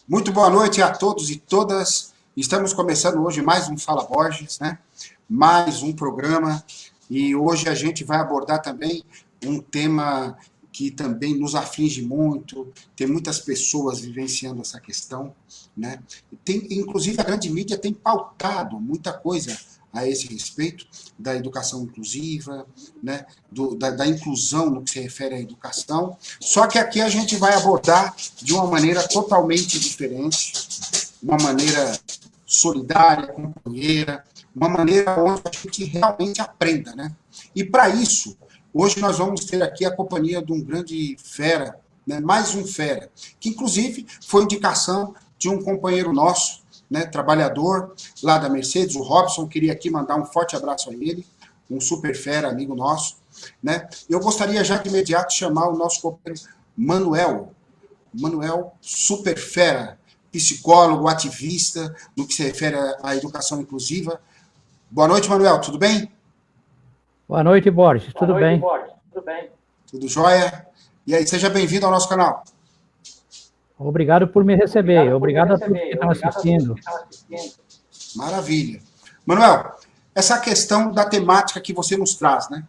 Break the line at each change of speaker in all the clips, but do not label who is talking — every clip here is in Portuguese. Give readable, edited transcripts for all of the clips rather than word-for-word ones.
Muito boa noite a todos e todas. Estamos começando hoje mais um Fala Borges, né? Mais um programa. E hoje a gente vai abordar também um tema que também nos aflige muito. Tem muitas pessoas vivenciando essa questão, né? Inclusive a grande mídia tem pautado muita coisa a esse respeito da educação inclusiva, né, da inclusão no que se refere à educação. Só que aqui a gente vai abordar de uma maneira totalmente diferente, uma maneira solidária, companheira, uma maneira onde a gente realmente aprenda, né? E para isso, hoje nós vamos ter aqui a companhia de um grande fera, né, mais um fera, que inclusive foi indicação de um companheiro nosso, né, trabalhador lá da Mercedes, o Robson. Queria aqui mandar um forte abraço a ele, um super fera, amigo nosso, né? Eu gostaria já de imediato chamar o nosso companheiro Manuel, super fera, psicólogo, ativista, no que se refere à educação inclusiva. Boa noite, Manuel, tudo bem?
Boa noite, Borges, tudo bem?
Tudo bem. Tudo jóia? E aí, seja bem-vindo ao nosso canal.
Obrigado por me receber. Obrigado a todos que estão assistindo.
Maravilha. Manuel, essa questão da temática que você nos traz, né?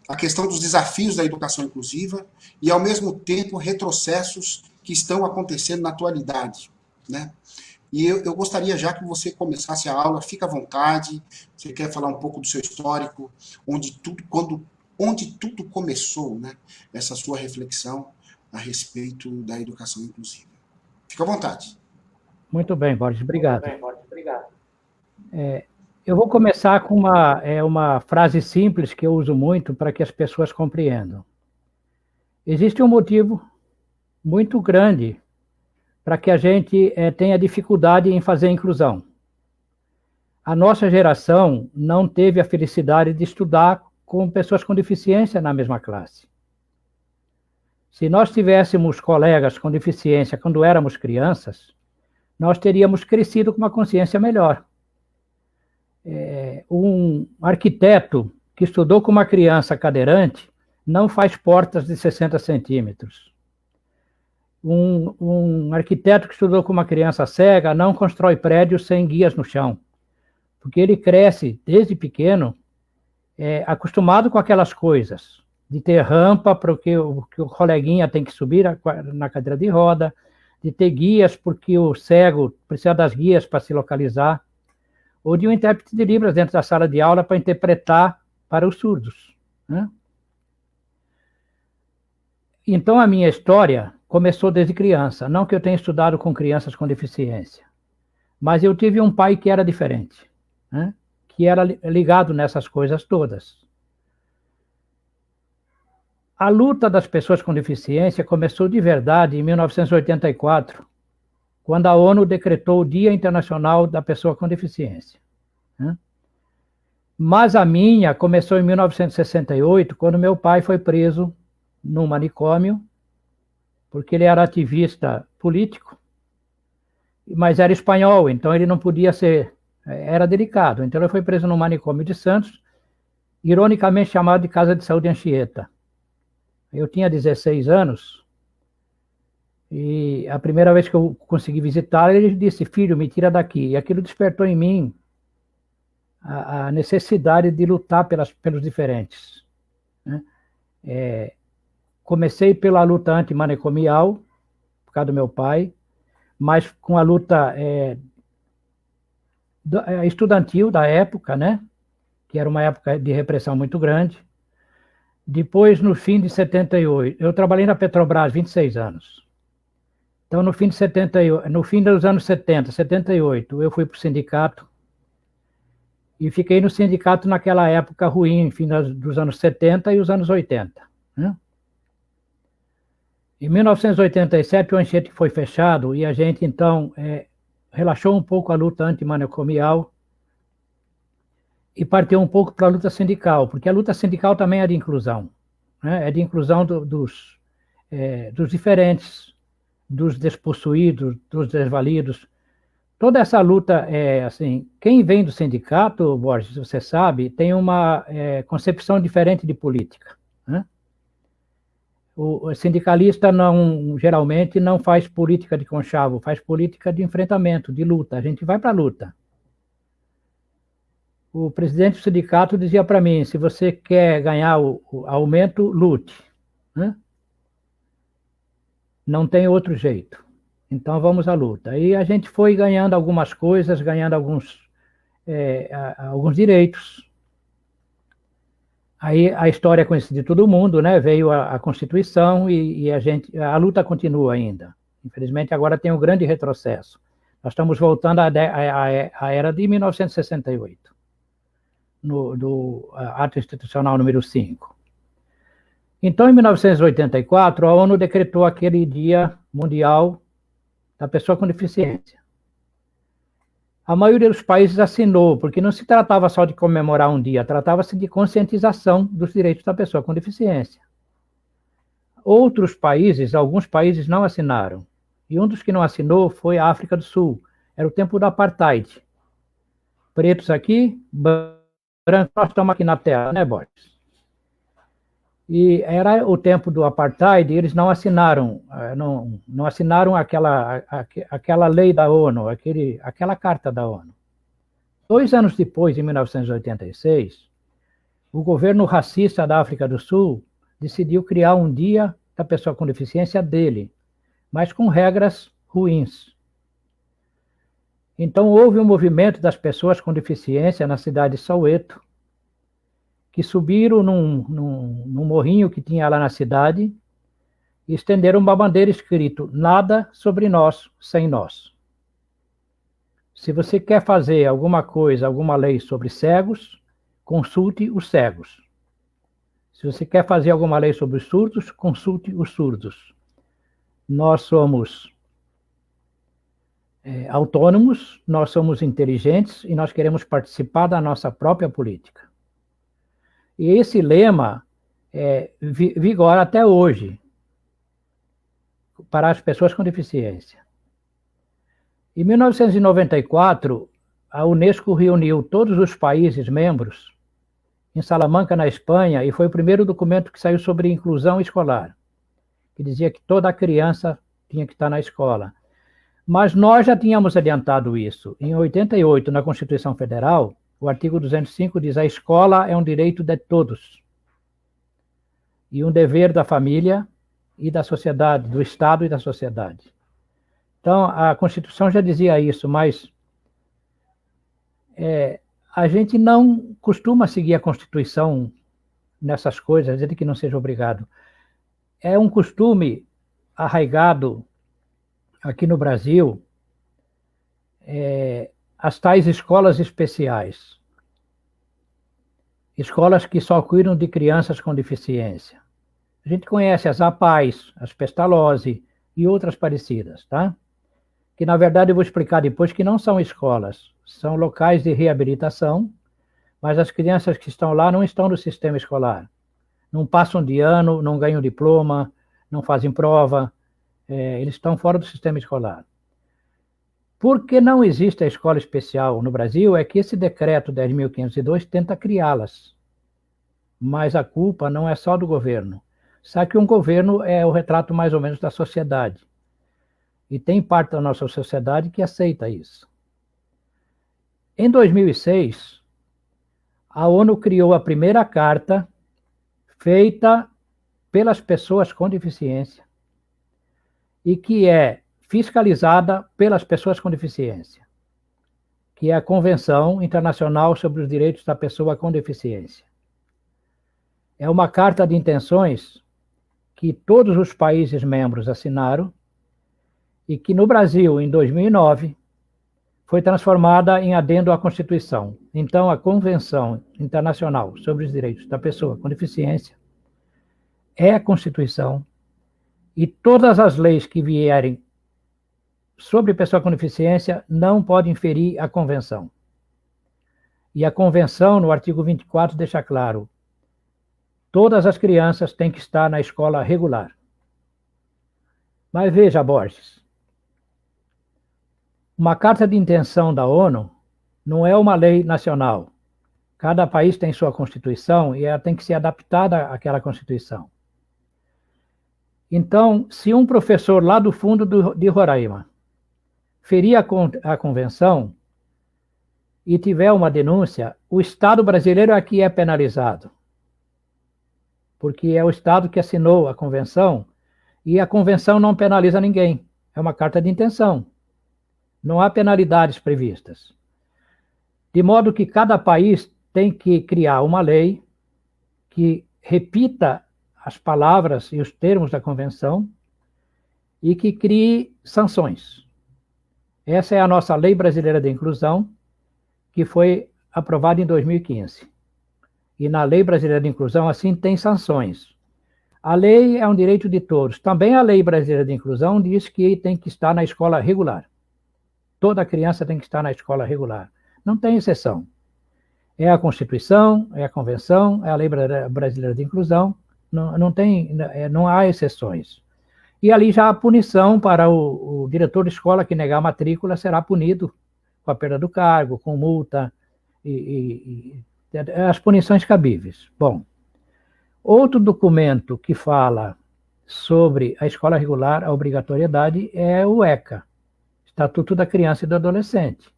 A questão dos desafios da educação inclusiva e, ao mesmo tempo, retrocessos que estão acontecendo na atualidade, né? E eu gostaria já que você começasse a aula, fica à vontade, você quer falar um pouco do seu histórico, onde tudo começou, né? Essa sua reflexão a respeito da educação inclusiva. Fica à vontade.
Muito bem, Borges, obrigado. Eu vou começar com uma frase simples que eu uso muito para que as pessoas compreendam. Existe um motivo muito grande para que a gente tenha dificuldade em fazer inclusão. A nossa geração não teve a felicidade de estudar com pessoas com deficiência na mesma classe. Se nós tivéssemos colegas com deficiência quando éramos crianças, nós teríamos crescido com uma consciência melhor. Um arquiteto que estudou com uma criança cadeirante não faz portas de 60 centímetros. Um arquiteto que estudou com uma criança cega não constrói prédios sem guias no chão, porque ele cresce desde pequeno acostumado com aquelas coisas, de ter rampa para que o coleguinha tem que subir na cadeira de roda, de ter guias porque o cego precisa das guias para se localizar, ou de um intérprete de Libras dentro da sala de aula para interpretar para os surdos, né? Então, a minha história começou desde criança. Não que eu tenha estudado com crianças com deficiência, mas eu tive um pai que era diferente, né? Que era ligado nessas coisas todas. A luta das pessoas com deficiência começou de verdade em 1984, quando a ONU decretou o Dia Internacional da Pessoa com Deficiência, né? Mas a minha começou em 1968, quando meu pai foi preso num manicômio, porque ele era ativista político, mas era espanhol, então ele não podia ser, era delicado. Então ele foi preso no manicômio de Santos, ironicamente chamado de Casa de Saúde Anchieta. Eu tinha 16 anos, e a primeira vez que eu consegui visitá-lo, ele disse: filho, me tira daqui. E aquilo despertou em mim a necessidade de lutar pelos diferentes, né? Comecei pela luta antimanicomial, por causa do meu pai, mas com a luta estudantil da época, né? Que era uma época de repressão muito grande. Depois, no fim de 78, eu trabalhei na Petrobras 26 anos. Então, no fim dos anos 70, 78, eu fui para o sindicato e fiquei no sindicato naquela época ruim, fim dos anos 70 e os anos 80, né? Em 1987, o Anchieta foi fechado e a gente, então, relaxou um pouco a luta antimanicomial e partiu um pouco para a luta sindical, porque a luta sindical também é de inclusão, né? É de inclusão dos diferentes, dos despossuídos, dos desvalidos. Toda essa luta, assim, quem vem do sindicato, Borges, você sabe, tem uma concepção diferente de política, né? O sindicalista geralmente não faz política de conchavo, faz política de enfrentamento, de luta. A gente vai para a luta. O presidente do sindicato dizia para mim, se você quer ganhar o aumento, lute. Né? Não tem outro jeito. Então vamos à luta. E a gente foi ganhando algumas coisas, ganhando alguns direitos. Aí a história é conhecida de todo mundo, né? Veio a Constituição e a luta continua ainda. Infelizmente agora tem um grande retrocesso. Nós estamos voltando à era de 1968, do Ato Institucional número 5. Então, em 1984, a ONU decretou aquele Dia Mundial da Pessoa com Deficiência. A maioria dos países assinou, porque não se tratava só de comemorar um dia, tratava-se de conscientização dos direitos da pessoa com deficiência. Outros países, alguns países não assinaram. E um dos que não assinou foi a África do Sul. Era o tempo do apartheid. Pretos aqui, brancos, nós estamos aqui na tela, né, Borges? E era o tempo do apartheid, e eles não assinaram, não assinaram aquela lei da ONU, aquela carta da ONU. 2 anos depois, em 1986, o governo racista da África do Sul decidiu criar um dia da pessoa com deficiência dele, mas com regras ruins. Então houve um movimento das pessoas com deficiência na cidade de Soweto, que subiram num morrinho que tinha lá na cidade e estenderam uma bandeira escrito: nada sobre nós sem nós. Se você quer fazer alguma coisa, alguma lei sobre cegos, consulte os cegos. Se você quer fazer alguma lei sobre os surdos, consulte os surdos. Nós somos autônomos, nós somos inteligentes e nós queremos participar da nossa própria política. E esse lema vigora até hoje para as pessoas com deficiência. Em 1994, a Unesco reuniu todos os países membros em Salamanca, na Espanha, e foi o primeiro documento que saiu sobre inclusão escolar, que dizia que toda criança tinha que estar na escola. Mas nós já tínhamos adiantado isso. Em 88, na Constituição Federal, o artigo 205 diz: a escola é um direito de todos e um dever da família e da sociedade, do Estado e da sociedade. Então, a Constituição já dizia isso, mas a gente não costuma seguir a Constituição nessas coisas, dizer que não seja obrigado. É um costume arraigado aqui no Brasil, as tais escolas especiais. Escolas que só cuidam de crianças com deficiência. A gente conhece as APAES, as Pestalozzi e outras parecidas, tá? Que, na verdade, eu vou explicar depois que não são escolas, são locais de reabilitação, mas as crianças que estão lá não estão no sistema escolar. Não passam de ano, não ganham diploma, não fazem prova, eles estão fora do sistema escolar. Porque não existe a escola especial no Brasil, é que esse decreto 10.502 tenta criá-las. Mas a culpa não é só do governo. Sabe que um governo é o retrato mais ou menos da sociedade. E tem parte da nossa sociedade que aceita isso. Em 2006, a ONU criou a primeira carta feita pelas pessoas com deficiência e que é fiscalizada pelas pessoas com deficiência, que é a Convenção Internacional sobre os Direitos da Pessoa com Deficiência. É uma carta de intenções que todos os países membros assinaram e que no Brasil, em 2009, foi transformada em adendo à Constituição. Então, a Convenção Internacional sobre os Direitos da Pessoa com Deficiência é a Constituição e todas as leis que vierem sobre pessoa com deficiência não podem ferir a Convenção. E a Convenção, no artigo 24, deixa claro: todas as crianças têm que estar na escola regular. Mas veja, Borges, uma carta de intenção da ONU não é uma lei nacional. Cada país tem sua Constituição e ela tem que ser adaptada àquela Constituição. Então, se um professor lá do fundo de Roraima ferir a convenção e tiver uma denúncia, o Estado brasileiro é que é penalizado, porque é o Estado que assinou a convenção e a convenção não penaliza ninguém. É uma carta de intenção. Não há penalidades previstas. De modo que cada país tem que criar uma lei que repita as palavras e os termos da convenção e que crie sanções. Essa é a nossa Lei Brasileira de Inclusão, que foi aprovada em 2015. E na Lei Brasileira de Inclusão, assim, tem sanções. A lei é um direito de todos. Também a Lei Brasileira de Inclusão diz que tem que estar na escola regular. Toda criança tem que estar na escola regular. Não tem exceção. É a Constituição, é a Convenção, é a Lei Brasileira de Inclusão, não há exceções. E ali já há punição para o diretor de escola que negar a matrícula, será punido com a perda do cargo, com multa e as punições cabíveis. Bom, outro documento que fala sobre a escola regular, a obrigatoriedade, é o ECA, Estatuto da Criança e do Adolescente.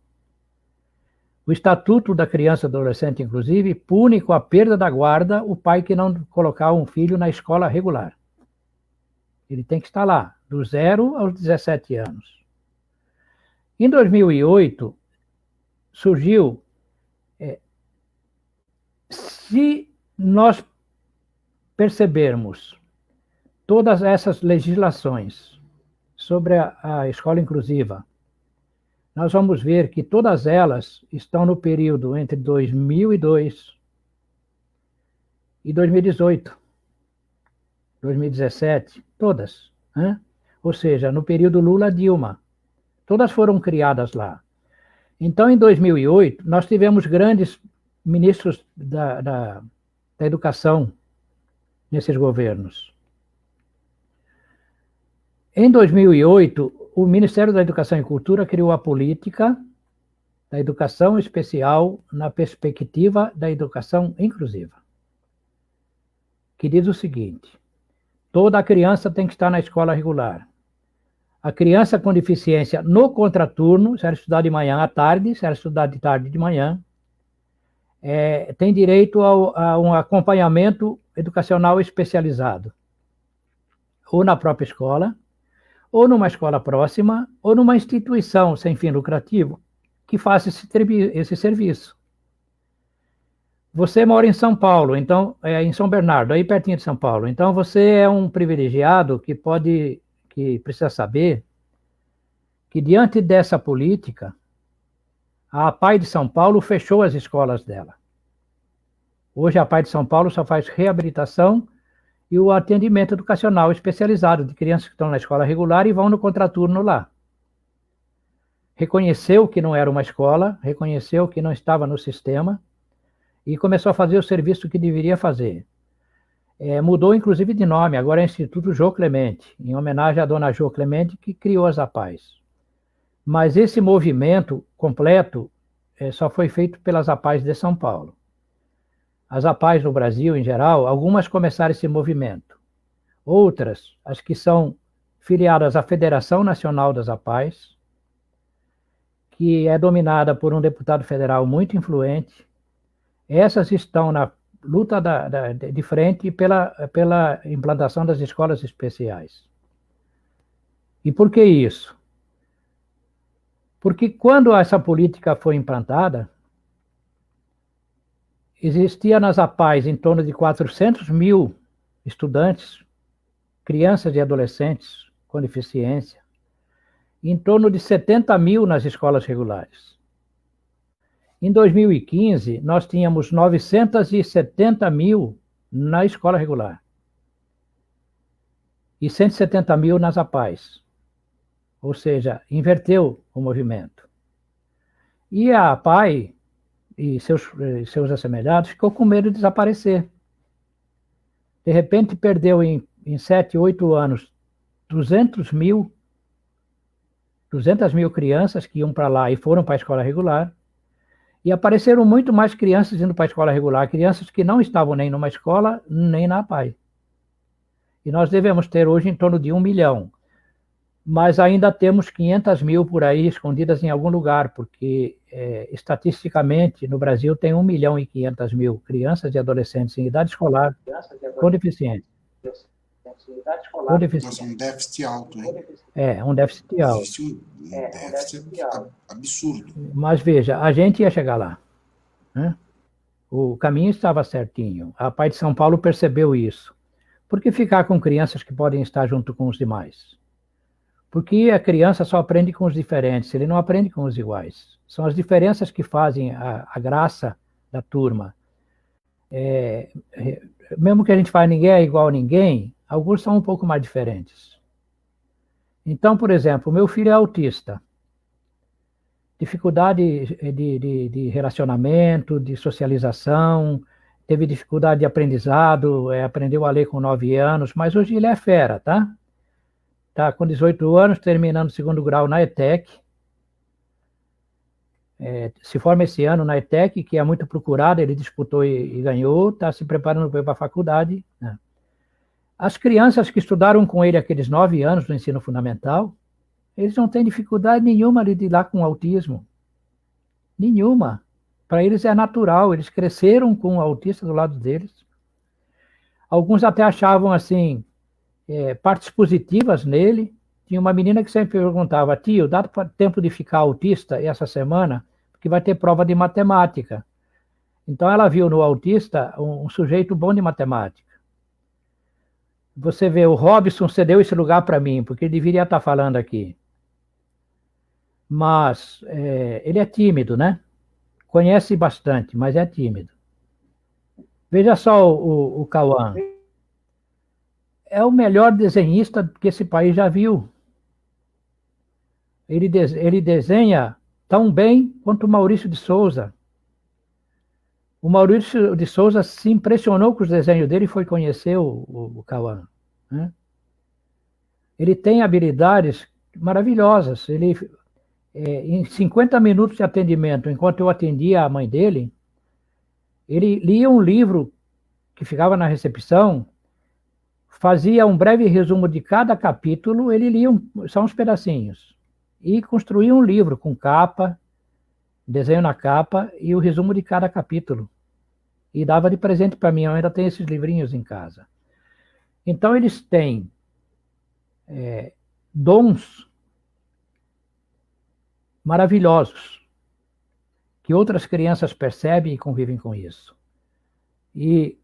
O Estatuto da Criança e do Adolescente, inclusive, pune com a perda da guarda o pai que não colocar um filho na escola regular. Ele tem que estar lá, do 0 aos 17 anos. Em 2008, surgiu, se nós percebermos todas essas legislações sobre a escola inclusiva, nós vamos ver que todas elas estão no período entre 2002 e 2018, 2017, todas. Né? Ou seja, no período Lula-Dilma. Todas foram criadas lá. Então, em 2008, nós tivemos grandes ministros da educação nesses governos. Em 2008, o Ministério da Educação e Cultura criou a política da educação especial na perspectiva da educação inclusiva, que diz o seguinte: toda criança tem que estar na escola regular. A criança com deficiência no contraturno, se ela estudar de manhã à tarde, se ela estudar de tarde de manhã, tem direito a um acompanhamento educacional especializado, ou na própria escola, ou numa escola próxima, ou numa instituição sem fim lucrativo que faça esse serviço. Você mora em São Paulo, então, em São Bernardo, aí pertinho de São Paulo. Então, você é um privilegiado que precisa saber que, diante dessa política, a APAE de São Paulo fechou as escolas dela. Hoje, a APAE de São Paulo só faz reabilitação e o atendimento educacional especializado de crianças que estão na escola regular e vão no contraturno lá. Reconheceu que não era uma escola, reconheceu que não estava no sistema e começou a fazer o serviço que deveria fazer. Mudou, inclusive, de nome, agora é Instituto Jô Clemente, em homenagem à dona Jô Clemente, que criou as APAES. Mas esse movimento completo só foi feito pelas APAES de São Paulo. As APAES no Brasil, em geral, algumas começaram esse movimento. Outras, as que são filiadas à Federação Nacional das APAES, que é dominada por um deputado federal muito influente, essas estão na luta de frente pela implantação das escolas especiais. E por que isso? Porque quando essa política foi implantada, existia nas APAES em torno de 400 mil estudantes, crianças e adolescentes com deficiência, e em torno de 70 mil nas escolas regulares. Em 2015, nós tínhamos 970 mil na escola regular e 170 mil nas APAES. Ou seja, inverteu o movimento. E a APAE e seus assemelhados ficou com medo de desaparecer. De repente, perdeu em 7, 8 anos 200 mil crianças que iam para lá e foram para a escola regular, e apareceram muito mais crianças indo para a escola regular, crianças que não estavam nem numa escola, nem na APAE. E nós devemos ter hoje em torno de 1 milhão. Mas ainda temos 500 mil por aí escondidas em algum lugar, porque estatisticamente no Brasil tem 1 milhão e 500 mil crianças e adolescentes em idade escolar com deficiência.
Com deficiência. Nossa, um déficit alto, hein?
Um déficit alto.
Existe um déficit absurdo.
Mas veja, a gente ia chegar lá, né? O caminho estava certinho. A Pai de São Paulo percebeu isso. Por que ficar com crianças que podem estar junto com os demais? Porque a criança só aprende com os diferentes, ele não aprende com os iguais. São as diferenças que fazem a graça da turma. Mesmo que a gente fale ninguém é igual a ninguém, alguns são um pouco mais diferentes. Então, por exemplo, o meu filho é autista. Dificuldade de relacionamento, de socialização, teve dificuldade de aprendizado, aprendeu a ler com 9 anos, mas hoje ele é fera, tá? Está com 18 anos, terminando o 2º grau na ETEC. Se forma esse ano na ETEC, que é muito procurada, ele disputou e ganhou, está se preparando para ir para a faculdade, né? As crianças que estudaram com ele aqueles 9 anos no ensino fundamental, eles não têm dificuldade nenhuma de lidar com o autismo. Nenhuma. Para eles é natural, eles cresceram com o autista do lado deles. Alguns até achavam assim, partes positivas nele. Tinha uma menina que sempre perguntava: tio, dá tempo de ficar autista essa semana? Porque vai ter prova de matemática. Então ela viu no autista um sujeito bom de matemática. Você vê, o Robson cedeu esse lugar para mim, porque ele deveria estar falando aqui. Mas ele é tímido, né? Conhece bastante, mas é tímido. Veja só o Cauã. É o melhor desenhista que esse país já viu. Ele desenha tão bem quanto o Maurício de Souza. O Maurício de Souza se impressionou com os desenhos dele e foi conhecer o Cauã, né? Ele tem habilidades maravilhosas. Ele, em 50 minutos de atendimento, enquanto eu atendia a mãe dele, ele lia um livro que ficava na recepção, fazia um breve resumo de cada capítulo, ele lia só uns pedacinhos, e construía um livro com capa, desenho na capa e o resumo de cada capítulo. E dava de presente para mim, eu ainda tenho esses livrinhos em casa. Então eles têm dons maravilhosos, que outras crianças percebem e convivem com isso. E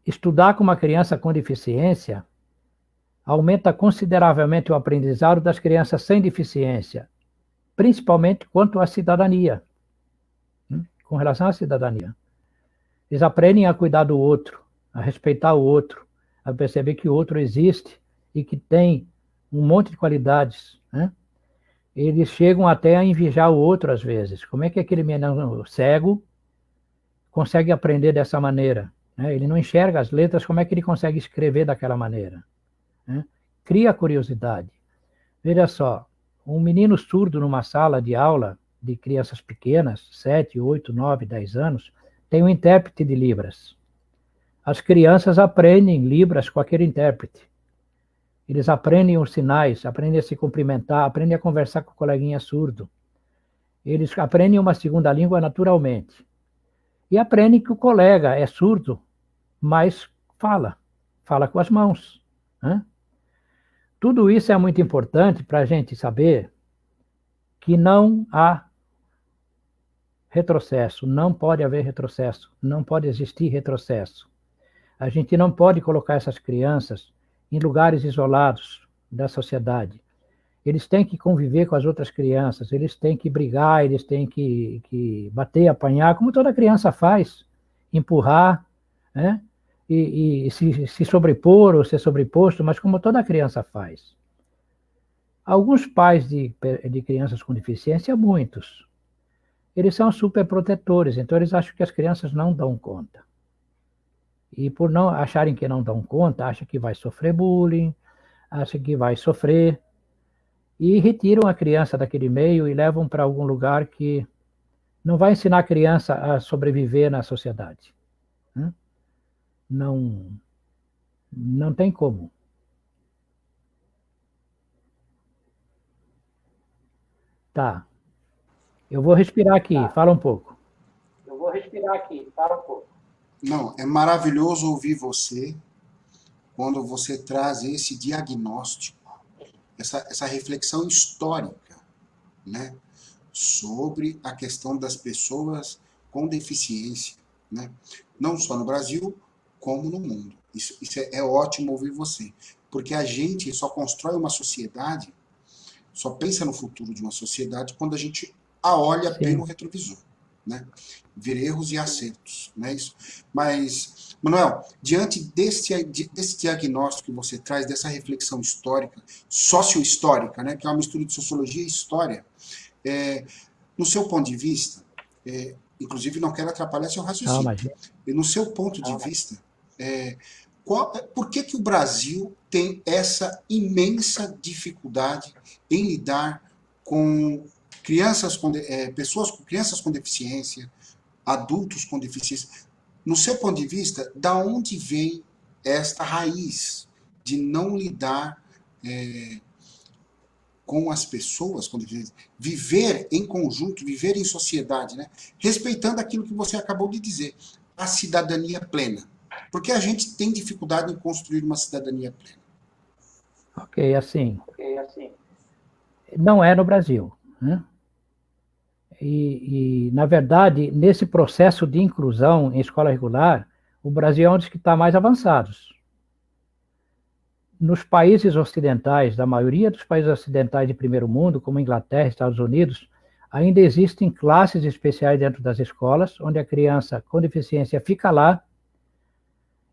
estudar com uma criança com deficiência aumenta consideravelmente o aprendizado das crianças sem deficiência, principalmente quanto à cidadania, com relação à cidadania. Eles aprendem a cuidar do outro, a respeitar o outro, a perceber que o outro existe e que tem um monte de qualidades, né? Eles chegam até a invejar o outro às vezes. Como é que aquele menino cego consegue aprender dessa maneira, né? Ele não enxerga as letras, como é que ele consegue escrever daquela maneira, né? Cria curiosidade. Veja só, um menino surdo numa sala de aula de crianças pequenas, 7, 8, 9, 10 anos, tem um intérprete de Libras. As crianças aprendem Libras com aquele intérprete. Eles aprendem os sinais, aprendem a se cumprimentar, aprendem a conversar com o coleguinha surdo. Eles aprendem uma segunda língua naturalmente. E aprendem que o colega é surdo, mas fala com as mãos, né? Tudo isso é muito importante para a gente saber que não há retrocesso, não pode haver retrocesso, não pode existir retrocesso. A gente não pode colocar essas crianças em lugares isolados da sociedade. Eles têm que conviver com as outras crianças, eles têm que brigar, eles têm que bater, apanhar, como toda criança faz, empurrar, né? E se sobrepor ou ser sobreposto, mas como toda criança faz. Alguns pais de crianças com deficiência, muitos, eles são super protetores, então eles acham que as crianças não dão conta. E por não acharem que não dão conta, acham que vai sofrer bullying, acham que vai sofrer, e retiram a criança daquele meio e levam para algum lugar que não vai ensinar a criança a sobreviver na sociedade, né? Não tem como. Tá. Eu vou respirar aqui, fala um pouco.
Não, é maravilhoso ouvir você quando você traz esse diagnóstico, essa reflexão histórica, né, sobre a questão das pessoas com deficiência, né, não só no Brasil, como no mundo. Isso é ótimo ouvir você, porque a gente só constrói uma sociedade, só pensa no futuro de uma sociedade quando a gente a olha pelo retrovisor, né? Ver erros e acertos, não é isso? Mas, Manuel, diante desse diagnóstico que você traz, dessa reflexão histórica, sociohistórica, né, que é uma mistura de sociologia e história, no seu ponto de vista, inclusive não quero atrapalhar seu raciocínio, no seu ponto de vista, por que o Brasil tem essa imensa dificuldade em lidar com pessoas com crianças com deficiência, adultos com deficiência? No seu ponto de vista, da onde vem esta raiz de não lidar com as pessoas com deficiência, viver em conjunto, viver em sociedade, né? Respeitando aquilo que você acabou de dizer, a cidadania plena? Porque a gente tem dificuldade em construir uma cidadania plena.
Ok, assim. Não é no Brasil, né? Na verdade, nesse processo de inclusão em escola regular, o Brasil é um dos que está mais avançados. Nos países ocidentais, da maioria dos países ocidentais de primeiro mundo, como Inglaterra, Estados Unidos, ainda existem classes especiais dentro das escolas, onde a criança com deficiência fica lá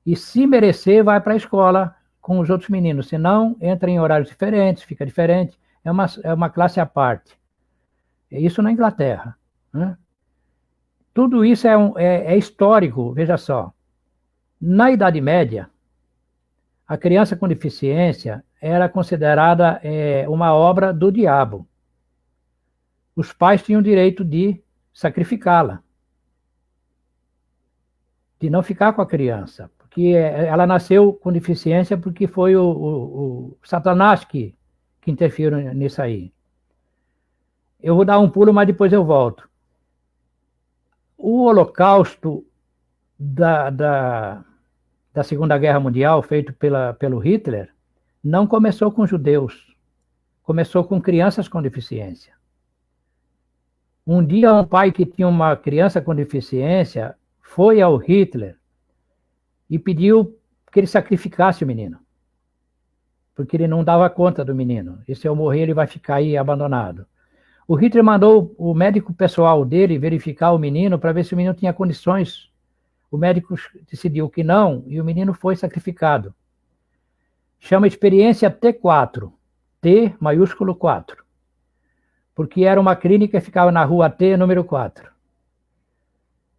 e, se merecer, vai para a escola com os outros meninos. Se não, entra em horários diferentes, fica diferente. É uma classe à parte. Isso na Inglaterra, né? Tudo isso é histórico, veja só. Na Idade Média, a criança com deficiência era considerada uma obra do diabo. Os pais tinham o direito de sacrificá-la, de não ficar com a criança, porque ela nasceu com deficiência porque foi o Satanás que interferiu nisso aí. Eu vou dar um pulo, mas depois eu volto. O Holocausto da Segunda Guerra Mundial, feito pelo Hitler, não começou com judeus, começou com crianças com deficiência. Um dia, um pai que tinha uma criança com deficiência foi ao Hitler e pediu que ele sacrificasse o menino, porque ele não dava conta do menino. E se eu morrer, ele vai ficar aí abandonado. O Hitler mandou o médico pessoal dele verificar o menino para ver se o menino tinha condições. O médico decidiu que não, e o menino foi sacrificado. Chama experiência T4, T maiúsculo 4, porque era uma clínica que ficava na rua T, número 4.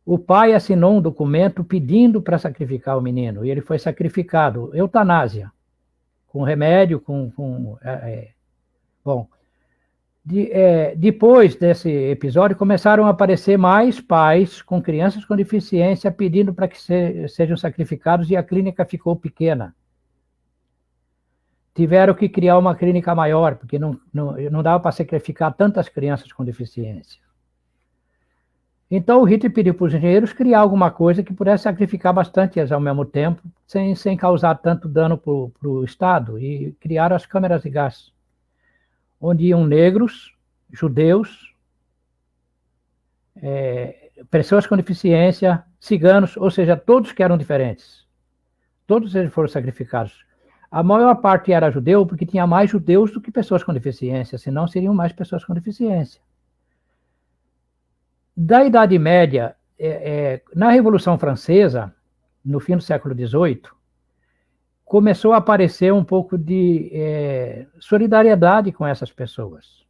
O pai assinou um documento pedindo para sacrificar o menino, e ele foi sacrificado. Eutanásia, com remédio, Bom, depois desse episódio, começaram a aparecer mais pais com crianças com deficiência pedindo para que sejam sacrificados, e a clínica ficou pequena. Tiveram que criar uma clínica maior, porque não dava para sacrificar tantas crianças com deficiência. Então o Hitler pediu para os engenheiros criar alguma coisa que pudesse sacrificar bastante ao mesmo tempo, sem causar tanto dano para o Estado, e criaram as câmeras de gás, onde iam negros, judeus, pessoas com deficiência, ciganos, ou seja, todos que eram diferentes. Todos eles foram sacrificados. A maior parte era judeu, porque tinha mais judeus do que pessoas com deficiência, senão seriam mais pessoas com deficiência. Da Idade Média, na Revolução Francesa, no fim do século XVIII, começou a aparecer um pouco de solidariedade com essas pessoas.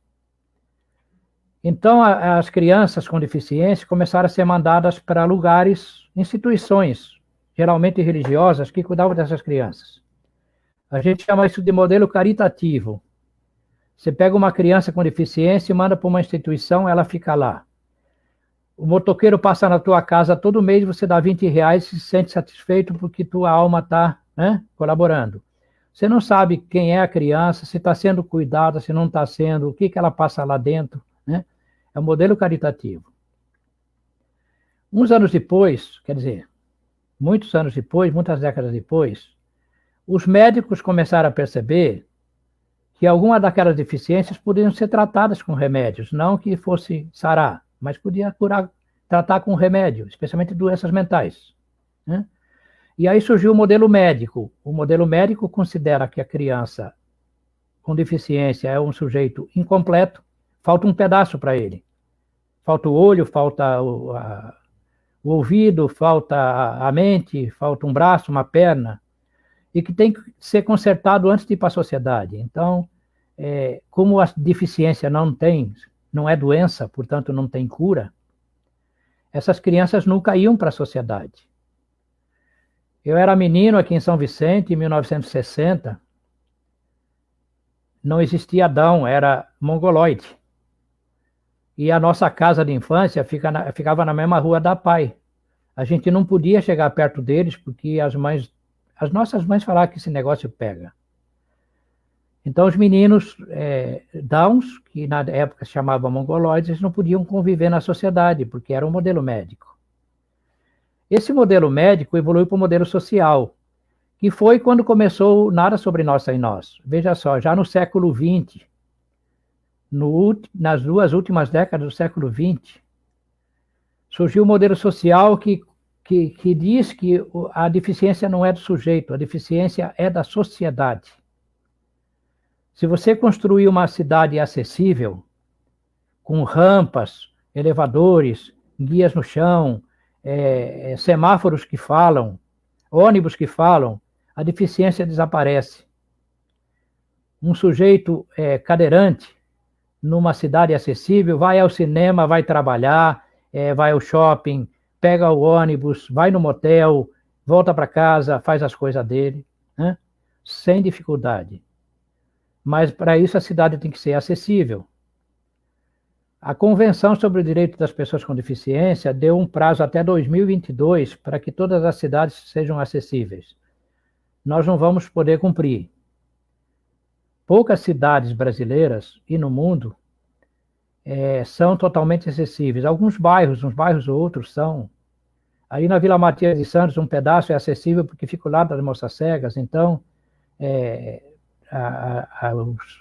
Então, as crianças com deficiência começaram a ser mandadas para lugares, instituições, geralmente religiosas, que cuidavam dessas crianças. A gente chama isso de modelo caritativo. Você pega uma criança com deficiência e manda para uma instituição, ela fica lá. O motoqueiro passa na tua casa todo mês, você dá R$20 e se sente satisfeito porque tua alma está colaborando. Você não sabe quem é a criança, se está sendo cuidada, se não está sendo, o que ela passa lá dentro, É o modelo caritativo. Uns anos depois, quer dizer, muitos anos depois, muitas décadas depois, os médicos começaram a perceber que algumas daquelas deficiências podiam ser tratadas com remédios, não que fosse sarar, mas podia curar, tratar com remédio, especialmente doenças mentais, né? E aí surgiu o modelo médico. O modelo médico considera que a criança com deficiência é um sujeito incompleto, falta um pedaço para ele. Falta o olho, falta o ouvido, falta a mente, falta um braço, uma perna, e que tem que ser consertado antes de ir para a sociedade. Então, como a deficiência não é doença, portanto não tem cura, essas crianças nunca iam para a sociedade. Eu era menino aqui em São Vicente, em 1960, não existia Adão, era mongoloide. E a nossa casa de infância ficava na mesma rua da Pai. A gente não podia chegar perto deles porque as nossas mães falavam que esse negócio pega. Então os meninos Downs, que na época se chamavam mongoloides, eles não podiam conviver na sociedade, porque era um modelo médico. Esse modelo médico evoluiu para o modelo social, que foi quando começou Nada Sobre Nós Sem Nós. Veja só, já no século XX, nas 2 últimas décadas do século XX, surgiu um modelo social que diz que a deficiência não é do sujeito, a deficiência é da sociedade. Se você construir uma cidade acessível, com rampas, elevadores, guias no chão, semáforos que falam, ônibus que falam, a deficiência desaparece. Um sujeito cadeirante, numa cidade acessível, vai ao cinema, vai trabalhar, vai ao shopping, pega o ônibus, vai no motel, volta para casa, faz as coisas dele, né? Sem dificuldade. Mas para isso a cidade tem que ser acessível. A Convenção sobre o Direito das Pessoas com Deficiência deu um prazo até 2022 para que todas as cidades sejam acessíveis. Nós não vamos poder cumprir. Poucas cidades brasileiras e no mundo são totalmente acessíveis. Alguns bairros, uns bairros ou outros são. Aí na Vila Matias de Santos, um pedaço é acessível porque fica ao lado das moças cegas. Então,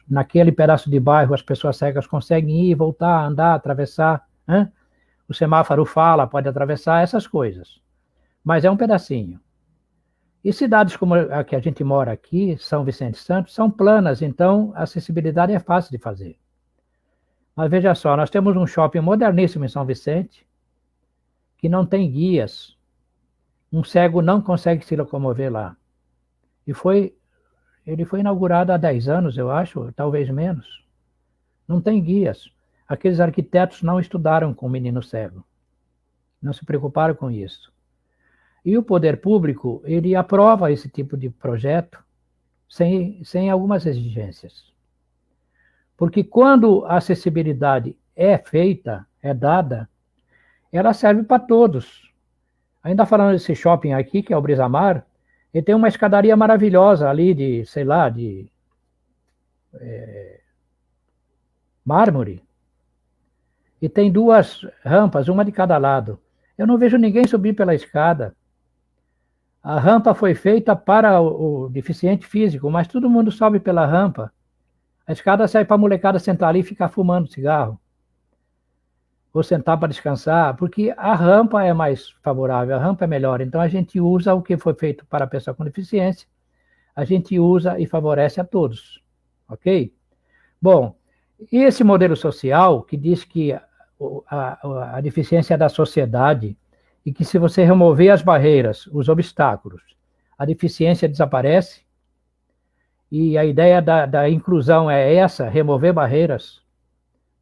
naquele pedaço de bairro, as pessoas cegas conseguem ir, voltar, andar, atravessar, né? O semáforo fala, pode atravessar, essas coisas. Mas é um pedacinho. E cidades como a que a gente mora aqui, São Vicente Santos, são planas, então a acessibilidade é fácil de fazer. Mas veja só, nós temos um shopping moderníssimo em São Vicente, que não tem guias. Um cego não consegue se locomover lá. Ele foi inaugurado há 10 anos, eu acho, talvez menos. Não tem guias. Aqueles arquitetos não estudaram com o menino cego. Não se preocuparam com isso. E o poder público, ele aprova esse tipo de projeto sem algumas exigências. Porque quando a acessibilidade é feita, é dada, ela serve para todos. Ainda falando desse shopping aqui, que é o Brisamar, ele tem uma escadaria maravilhosa ali de, sei lá, de mármore. E tem 2 rampas, uma de cada lado. Eu não vejo ninguém subir pela escada. A rampa foi feita para o deficiente físico, mas todo mundo sobe pela rampa. A escada sai para a molecada sentar ali e ficar fumando cigarro. Ou sentar para descansar, porque a rampa é mais favorável, a rampa é melhor. Então a gente usa o que foi feito para a pessoa com deficiência, a gente usa e favorece a todos. Ok? Bom, e esse modelo social que diz que a deficiência é da sociedade, e que se você remover as barreiras, os obstáculos, a deficiência desaparece, e a ideia da inclusão é essa, remover barreiras,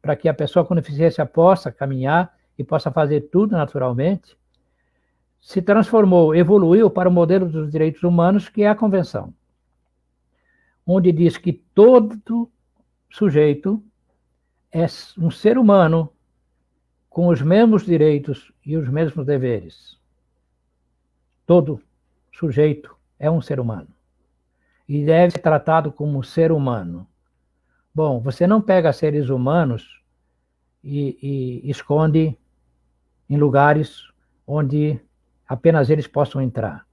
para que a pessoa com deficiência possa caminhar e possa fazer tudo naturalmente, se transformou, evoluiu para o modelo dos direitos humanos, que é a Convenção, onde diz que todo sujeito é um ser humano com os mesmos direitos e os mesmos deveres. Todo sujeito é um ser humano e deve ser tratado como ser humano. Bom, você não pega seres humanos e esconde em lugares onde apenas eles possam entrar.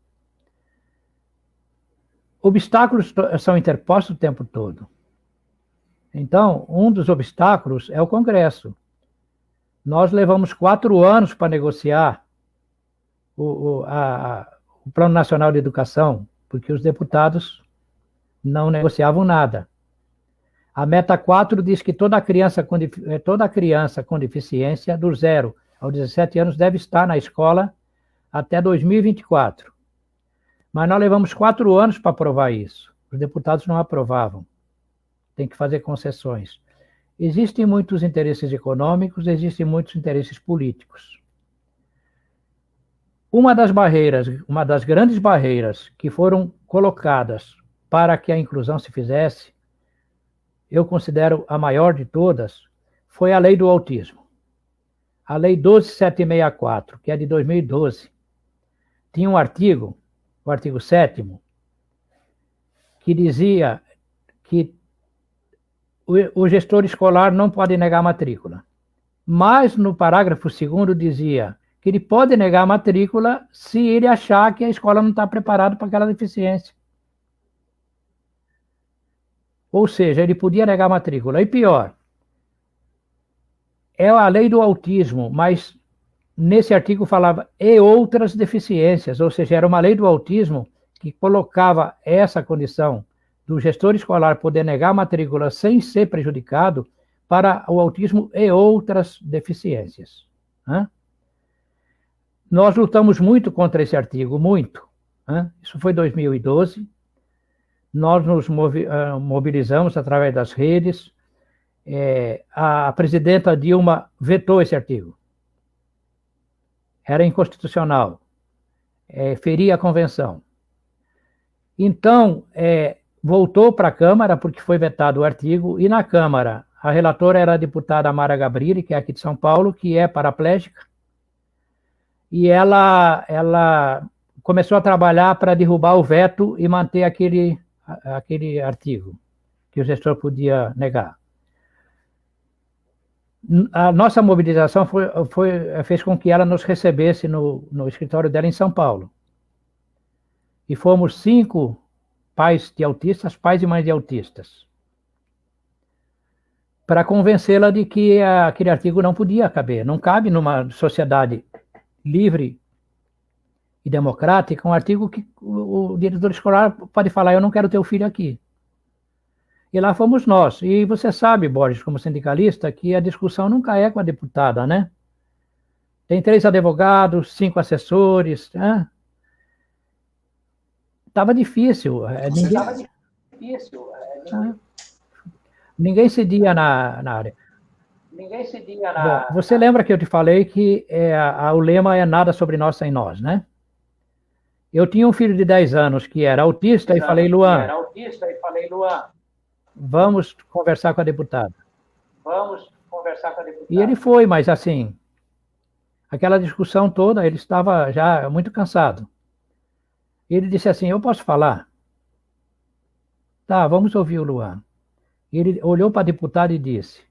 Obstáculos são interpostos o tempo todo. Então, um dos obstáculos é o Congresso. Nós levamos 4 anos para negociar o Plano Nacional de Educação, porque os deputados não negociavam nada. A meta 4 diz que toda criança com deficiência, do 0 aos 17 anos, deve estar na escola até 2024. Mas nós levamos 4 anos para aprovar isso. Os deputados não aprovavam. Tem que fazer concessões. Existem muitos interesses econômicos, existem muitos interesses políticos. Uma das grandes barreiras que foram colocadas para que a inclusão se fizesse, eu considero a maior de todas, foi a lei do autismo. A lei 12764, que é de 2012, tinha um artigo, o artigo 7º, que dizia que o gestor escolar não pode negar matrícula. Mas no parágrafo 2º dizia que ele pode negar a matrícula se ele achar que a escola não está preparada para aquela deficiência. Ou seja, ele podia negar a matrícula. E pior, é a lei do autismo, mas nesse artigo falava e outras deficiências, ou seja, era uma lei do autismo que colocava essa condição do gestor escolar poder negar a matrícula sem ser prejudicado para o autismo e outras deficiências. Nós lutamos muito contra esse artigo, muito. Isso foi em 2012. Nós nos mobilizamos através das redes. A presidenta Dilma vetou esse artigo. Era inconstitucional. Feria a convenção. Então, voltou para a Câmara, porque foi vetado o artigo, e na Câmara, a relatora era a deputada Mara Gabrilli, que é aqui de São Paulo, que é paraplégica, e ela começou a trabalhar para derrubar o veto e manter aquele artigo, que o gestor podia negar. A nossa mobilização fez com que ela nos recebesse no escritório dela em São Paulo. E fomos 5 pais de autistas, pais e mães de autistas, para convencê-la de que aquele artigo não podia caber. Não cabe numa sociedade livre e democrática um artigo que o diretor escolar pode falar: eu não quero teu filho aqui. E lá fomos nós. E você sabe, Borges, como sindicalista, que a discussão nunca é com a deputada, né? Tem 3 advogados, 5 assessores, Estava difícil. Ninguém cedia na área. Bom, você lembra que eu te falei que o lema é nada sobre nós sem nós, né? Eu tinha um filho de 10 anos que era autista e falei, Luan, vamos conversar com a deputada. E ele foi, mas assim, aquela discussão toda, ele estava já muito cansado. Ele disse assim: eu posso falar? Tá, vamos ouvir o Luan. Ele olhou para a deputada e disse: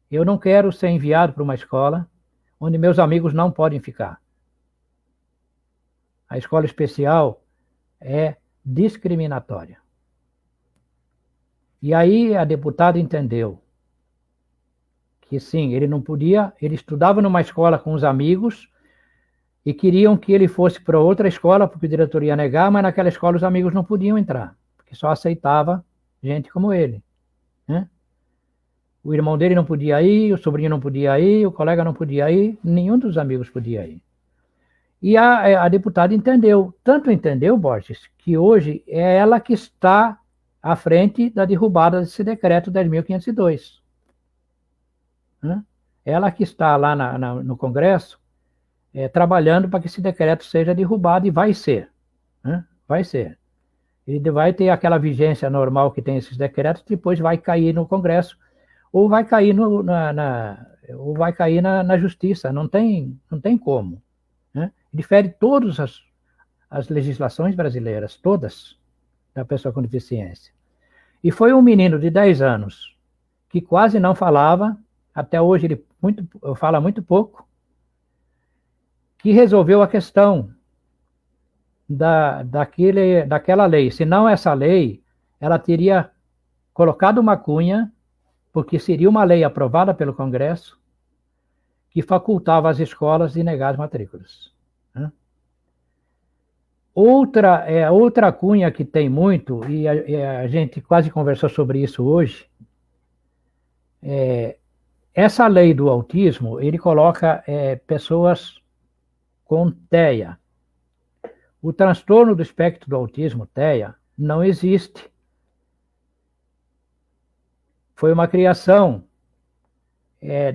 eu não quero ser enviado para uma escola onde meus amigos não podem ficar. A escola especial é discriminatória. E aí a deputada entendeu que sim, ele não podia, ele estudava numa escola com os amigos e queriam que ele fosse para outra escola, porque o diretor ia negar, mas naquela escola os amigos não podiam entrar, porque só aceitava gente como ele, né? O irmão dele não podia ir, o sobrinho não podia ir, o colega não podia ir, nenhum dos amigos podia ir. E a deputada entendeu, tanto entendeu, Borges, que hoje é ela que está à frente da derrubada desse decreto 10.502. Ela que está lá no Congresso, trabalhando para que esse decreto seja derrubado, e vai ser. Vai ser. Ele vai ter aquela vigência normal que tem esses decretos, depois vai cair no Congresso, ou vai cair, na Justiça, não tem como. Difere todas as legislações brasileiras, todas, da pessoa com deficiência. E foi um menino de 10 anos, que quase não falava, até hoje ele fala muito pouco, que resolveu a questão daquela lei. Se não essa lei, ela teria colocado uma cunha, porque seria uma lei aprovada pelo Congresso, que facultava as escolas de negar as matrículas. Né? Outra cunha que tem muito, e a gente quase conversou sobre isso hoje, essa lei do autismo, ele coloca pessoas com TEA. O transtorno do espectro do autismo, TEA, não existe. Foi uma criação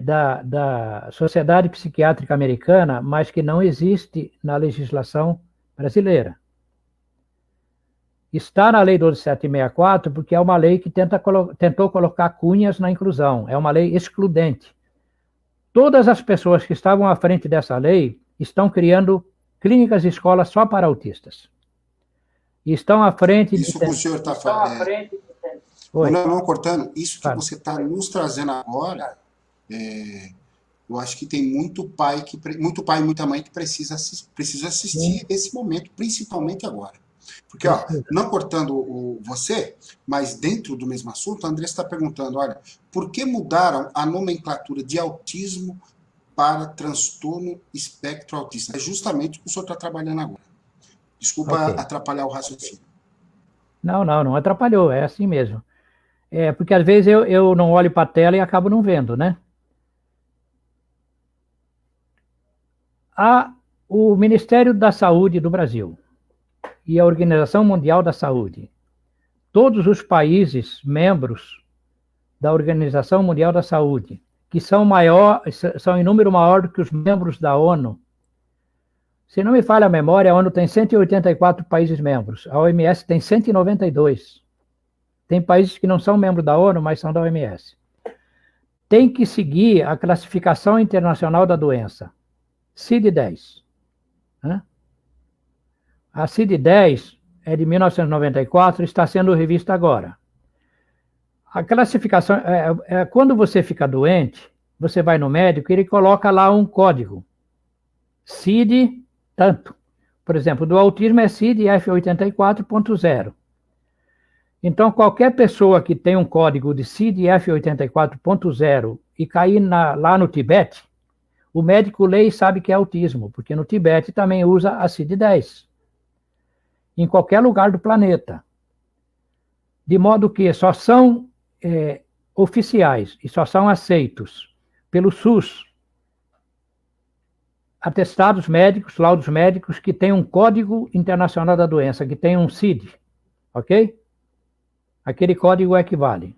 da Sociedade Psiquiátrica Americana, mas que não existe na legislação brasileira. Está na Lei 12.764 porque é uma lei que tentou colocar cunhas na inclusão, é uma lei excludente. Todas as pessoas que estavam à frente dessa lei estão criando clínicas e escolas só para autistas. E estão à frente...
Isso que o senhor está falando... Não, cortando, isso que você está nos trazendo agora, eu acho que tem muito pai e muita mãe que precisa assistir esse momento, principalmente agora. Porque, não cortando você, mas dentro do mesmo assunto, a Andressa está perguntando, olha, por que mudaram a nomenclatura de autismo para transtorno espectro autista? É justamente o que o senhor está trabalhando agora. Desculpa atrapalhar o raciocínio.
Não atrapalhou, é assim mesmo. Porque às vezes eu não olho para a tela e acabo não vendo, né? O Ministério da Saúde do Brasil e a Organização Mundial da Saúde, todos os países membros da Organização Mundial da Saúde, que são em número maior do que os membros da ONU. Se não me falha a memória, a ONU tem 184 países membros, a OMS tem 192. Tem países que não são membros da ONU, mas são da OMS. Tem que seguir a classificação internacional da doença, CID-10. Né? A CID-10 é de 1994 e está sendo revista agora. A classificação, quando você fica doente, você vai no médico e ele coloca lá um código. CID tanto. Por exemplo, do autismo é CID F84.0. Então, qualquer pessoa que tem um código de CID F84.0 e cair lá no Tibete, o médico lê e sabe que é autismo, porque no Tibete também usa a CID-10. Em qualquer lugar do planeta. De modo que só são oficiais e só são aceitos pelo SUS atestados médicos, laudos médicos que têm um código internacional da doença, que tem um CID, ok? Aquele código equivale.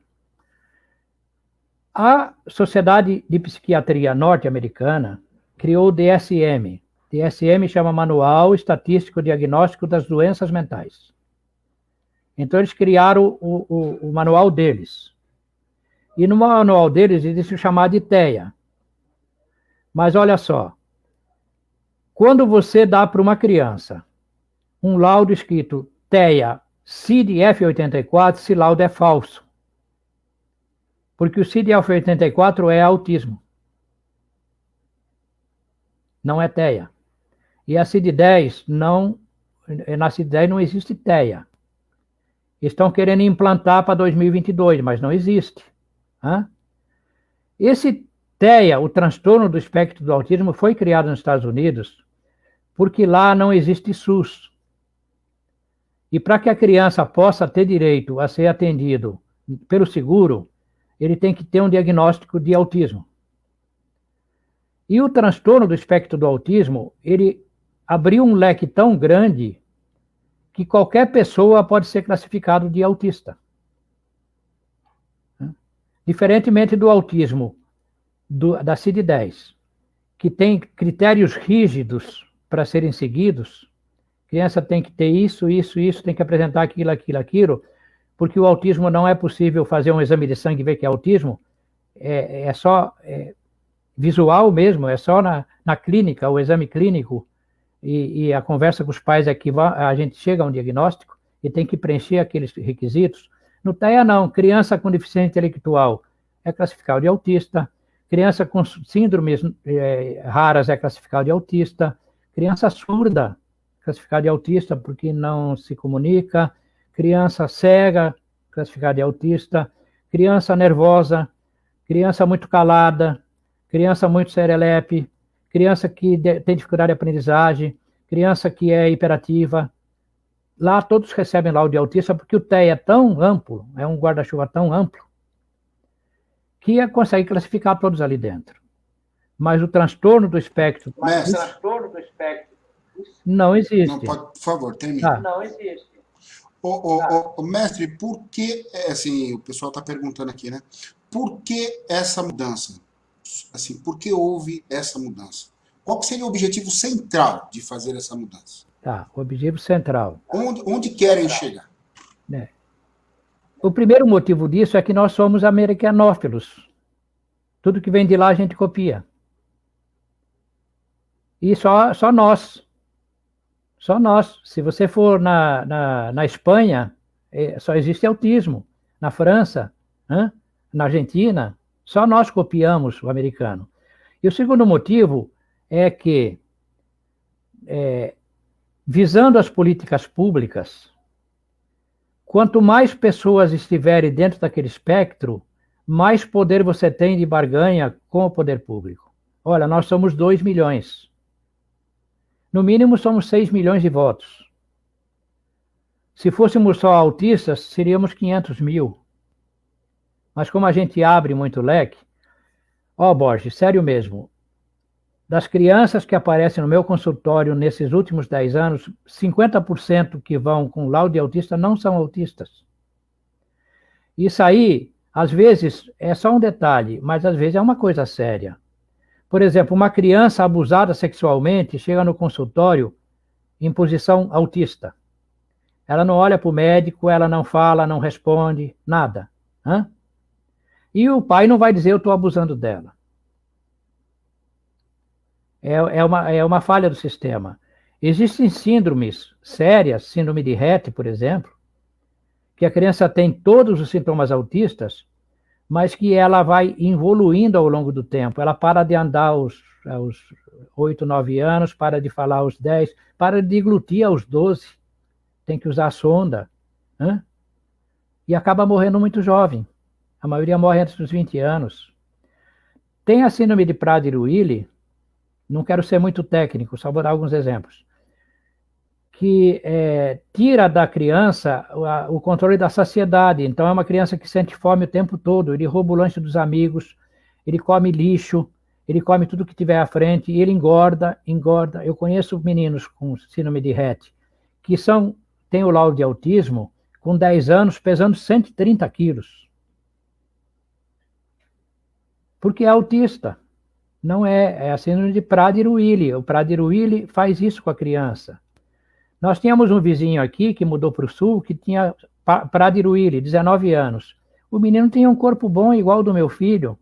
A Sociedade de Psiquiatria Norte-Americana criou o DSM. DSM chama Manual Estatístico Diagnóstico das Doenças Mentais. Então, eles criaram o manual deles. E no manual deles, existe o chamado de TEA. Mas olha só, quando você dá para uma criança um laudo escrito TEA CID-F84, esse laudo é falso. Porque o CID-F84 é autismo. Não é TEA. E a CID-10 na CID-10 não existe TEA. Estão querendo implantar para 2022, mas não existe. Esse TEA, o transtorno do espectro do autismo, foi criado nos Estados Unidos porque lá não existe SUS. E para que a criança possa ter direito a ser atendido pelo seguro, ele tem que ter um diagnóstico de autismo. E o transtorno do espectro do autismo, ele abriu um leque tão grande que qualquer pessoa pode ser classificado de autista. Diferentemente do autismo da CID-10, que tem critérios rígidos para serem seguidos, a criança tem que ter isso, tem que apresentar aquilo, porque o autismo não é possível fazer um exame de sangue e ver que é autismo, é só visual mesmo, é só na clínica, o exame clínico, e a conversa com os pais é que a gente chega a um diagnóstico e tem que preencher aqueles requisitos. No TEA não, criança com deficiência intelectual é classificado de autista, criança com síndromes raras é classificada de autista, criança surda classificada de autista porque não se comunica, criança cega classificada de autista, criança nervosa, criança muito calada, criança muito serelepe, criança que tem dificuldade de aprendizagem, criança que é hiperativa. Lá todos recebem laudo de autista porque o TEA é tão amplo, é um guarda-chuva tão amplo, que consegue classificar todos ali dentro. Mas o transtorno do espectro... não existe.
Não pode, por favor, termine.
Não existe.
Mestre, por que, assim, o pessoal está perguntando aqui, né? Por que essa mudança? Assim, por que houve essa mudança? Qual seria o objetivo central de fazer essa mudança?
Tá, o objetivo central.
Onde querem chegar?
O primeiro motivo disso é que nós somos americanófilos. Tudo que vem de lá a gente copia. E só nós. Só nós. Se você for na Espanha, só existe autismo. Na França, na Argentina, só nós copiamos o americano. E o segundo motivo é que, visando as políticas públicas, quanto mais pessoas estiverem dentro daquele espectro, mais poder você tem de barganha com o poder público. Olha, nós somos 2 milhões. No mínimo, somos 6 milhões de votos. Se fôssemos só autistas, seríamos 500 mil. Mas como a gente abre muito leque... Borges, sério mesmo. Das crianças que aparecem no meu consultório nesses últimos 10 anos, 50% que vão com laudo de autista não são autistas. Isso aí, às vezes, é só um detalhe, mas às vezes é uma coisa séria. Por exemplo, uma criança abusada sexualmente chega no consultório em posição autista. Ela não olha para o médico, ela não fala, não responde, nada. E o pai não vai dizer eu estou abusando dela. É uma falha do sistema. Existem síndromes sérias, síndrome de Rett, por exemplo, que a criança tem todos os sintomas autistas, mas que ela vai evoluindo ao longo do tempo. Ela para de andar aos 8, 9 anos, para de falar aos 10, para de deglutir aos 12, tem que usar sonda, e acaba morrendo muito jovem. A maioria morre antes dos 20 anos. Tem a síndrome de Prader-Willi, não quero ser muito técnico, só vou dar alguns exemplos, que tira da criança o controle da saciedade. Então, é uma criança que sente fome o tempo todo, ele rouba o lanche dos amigos, ele come lixo, ele come tudo que tiver à frente, e ele engorda. Eu conheço meninos com síndrome de Rett, que têm o laudo de autismo, com 10 anos, pesando 130 quilos. Porque é autista. Não é a síndrome de Prader-Willi. O Prader-Willi faz isso com a criança. Nós tínhamos um vizinho aqui, que mudou para o sul, que tinha Prader-Willi, 19 anos. O menino tinha um corpo bom, igual ao do meu filho,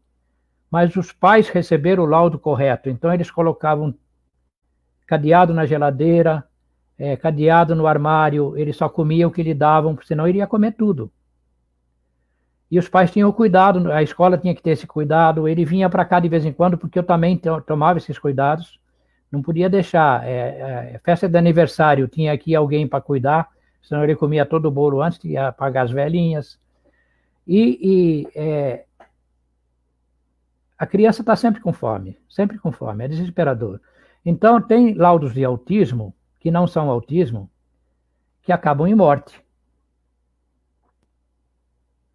mas os pais receberam o laudo correto. Então, eles colocavam cadeado na geladeira, cadeado no armário, ele só comia o que lhe davam, senão ele ia comer tudo. E os pais tinham cuidado, a escola tinha que ter esse cuidado, ele vinha para cá de vez em quando, porque eu também tomava esses cuidados, não podia deixar, festa de aniversário, tinha aqui alguém para cuidar, senão ele comia todo o bolo antes de pagar as velhinhas. A criança está sempre com fome, é desesperador. Então, tem laudos de autismo, que não são autismo, que acabam em morte.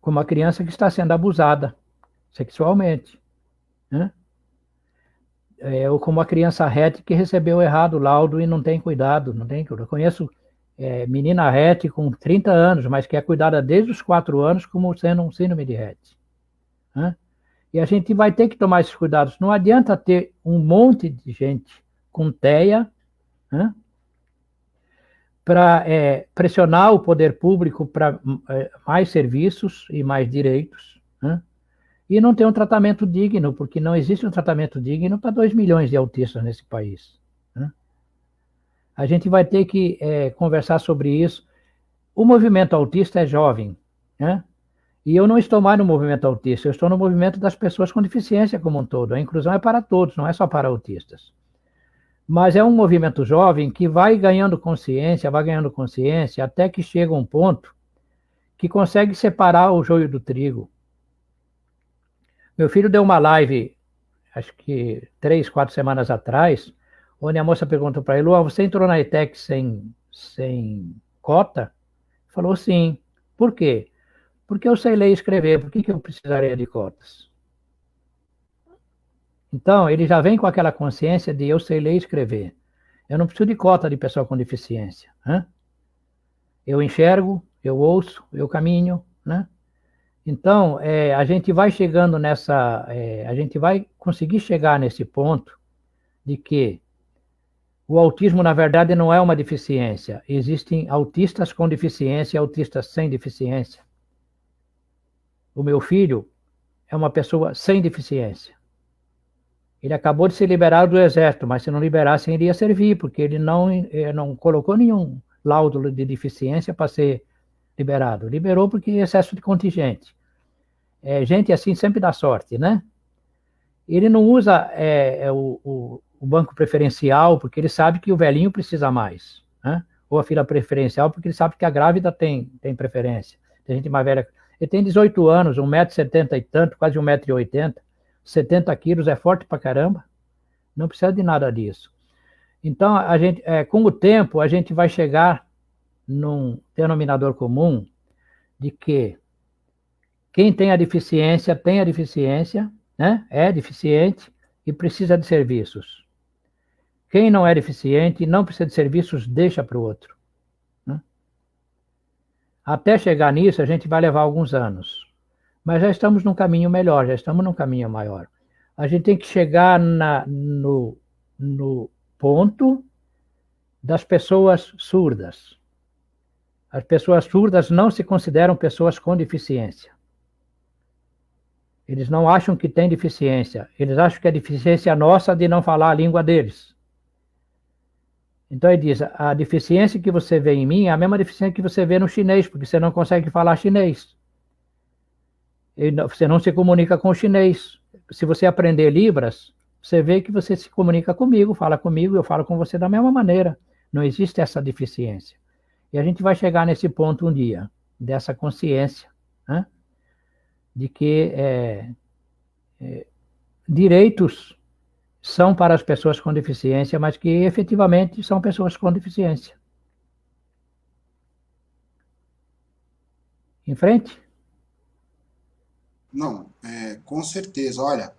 Como a criança que está sendo abusada sexualmente. Ou como a criança Rett que recebeu errado o laudo e não tem cuidado. Eu conheço menina Rett com 30 anos, mas que é cuidada desde os 4 anos como sendo um síndrome de Rett. E a gente vai ter que tomar esses cuidados. Não adianta ter um monte de gente com TEA, para pressionar o poder público para mais serviços e mais direitos, e não ter um tratamento digno, porque não existe um tratamento digno para 2 milhões de autistas nesse país. A gente vai ter que conversar sobre isso. O movimento autista é jovem, E eu não estou mais no movimento autista, eu estou no movimento das pessoas com deficiência como um todo. A inclusão é para todos, não é só para autistas. Mas é um movimento jovem que vai ganhando consciência, até que chega um ponto que consegue separar o joio do trigo. Meu filho deu uma live, acho que 3, 4 semanas atrás, onde a moça perguntou para ele: Luan, você entrou na ETEC sem cota? Ele falou: sim. Por quê? Porque eu sei ler e escrever, por que eu precisaria de cotas? Então, ele já vem com aquela consciência de eu sei ler e escrever. Eu não preciso de cota de pessoa com deficiência. Né? Eu enxergo, eu ouço, eu caminho. Né? Então, a gente vai chegando a gente vai conseguir chegar nesse ponto de que o autismo, na verdade, não é uma deficiência. Existem autistas com deficiência e autistas sem deficiência. O meu filho é uma pessoa sem deficiência. Ele acabou de ser liberado do exército, mas se não liberasse, ele ia servir, porque ele não colocou nenhum laudo de deficiência para ser liberado. Liberou porque excesso de contingente. Gente assim sempre dá sorte, né? Ele não usa o banco preferencial, porque ele sabe que o velhinho precisa mais. Né? Ou a fila preferencial, porque ele sabe que a grávida tem preferência. Tem gente mais velha. Ele tem 18 anos, 1,70 m e tanto, quase 1,80 m, 70 quilos, é forte pra caramba. Não precisa de nada disso. Então, com o tempo, a gente vai chegar num denominador comum de que quem tem a deficiência, né? É deficiente e precisa de serviços. Quem não é deficiente e não precisa de serviços, deixa para o outro. Né? Até chegar nisso, a gente vai levar alguns anos. Mas já estamos num caminho melhor, já estamos num caminho maior. A gente tem que chegar no ponto das pessoas surdas. As pessoas surdas não se consideram pessoas com deficiência. Eles não acham que tem deficiência. Eles acham que é deficiência nossa de não falar a língua deles. Então ele diz, a deficiência que você vê em mim é a mesma deficiência que você vê no chinês, porque você não consegue falar chinês. Você não se comunica com o chinês. Se você aprender Libras, você vê que você se comunica comigo, fala comigo, eu falo com você da mesma maneira. Não existe essa deficiência. E a gente vai chegar nesse ponto um dia, dessa consciência, né? De que direitos são para as pessoas com deficiência, mas que efetivamente são pessoas com deficiência. Em frente?
Não, com certeza. Olha,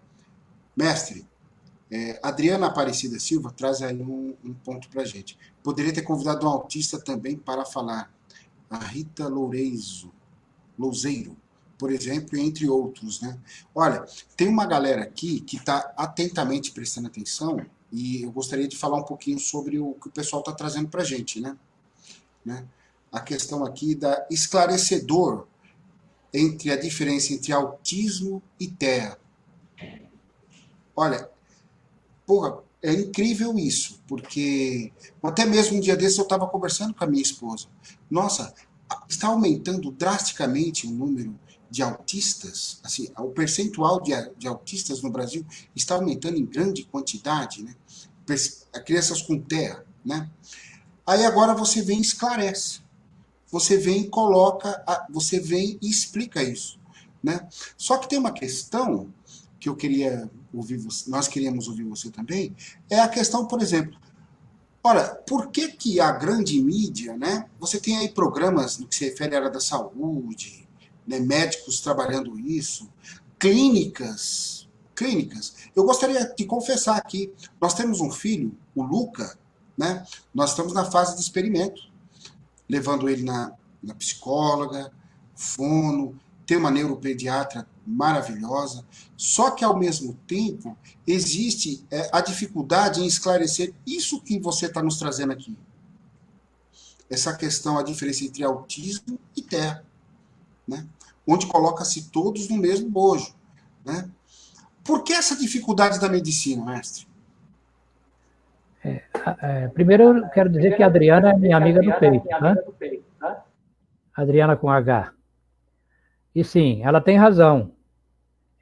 mestre, Adriana Aparecida Silva traz aí um ponto para a gente. Poderia ter convidado um autista também para falar. A Rita Louzeiro, por exemplo, entre outros, né? Olha, tem uma galera aqui que está atentamente prestando atenção e eu gostaria de falar um pouquinho sobre o que o pessoal está trazendo para a gente, né? A questão aqui da esclarecedor entre a diferença entre autismo e TEA. Olha, porra, é incrível isso, porque até mesmo um dia desses eu estava conversando com a minha esposa. Nossa, está aumentando drasticamente o número de autistas, assim, o percentual de autistas no Brasil está aumentando em grande quantidade, né? Crianças com TEA, né? Aí agora você vem e esclarece. Você vem e coloca, você vem e explica isso, né? Só que tem uma questão que eu queria ouvir você, nós queríamos ouvir você também, é a questão, por exemplo, olha, por que a grande mídia, né? Você tem aí programas no que se refere à área da saúde, né, médicos trabalhando isso, clínicas. Eu gostaria de confessar aqui, nós temos um filho, o Luca, né? Nós estamos na fase de experimento, levando ele na psicóloga, fono, tem uma neuropediatra maravilhosa, só que ao mesmo tempo existe a dificuldade em esclarecer isso que você está nos trazendo aqui. Essa questão, a diferença entre autismo e TEA, né? Onde coloca-se todos no mesmo bojo, né? Por que essa dificuldade da medicina, mestre?
Primeiro eu quero dizer que a Adriana é minha amiga do peito, né? Adriana com H. E sim, ela tem razão.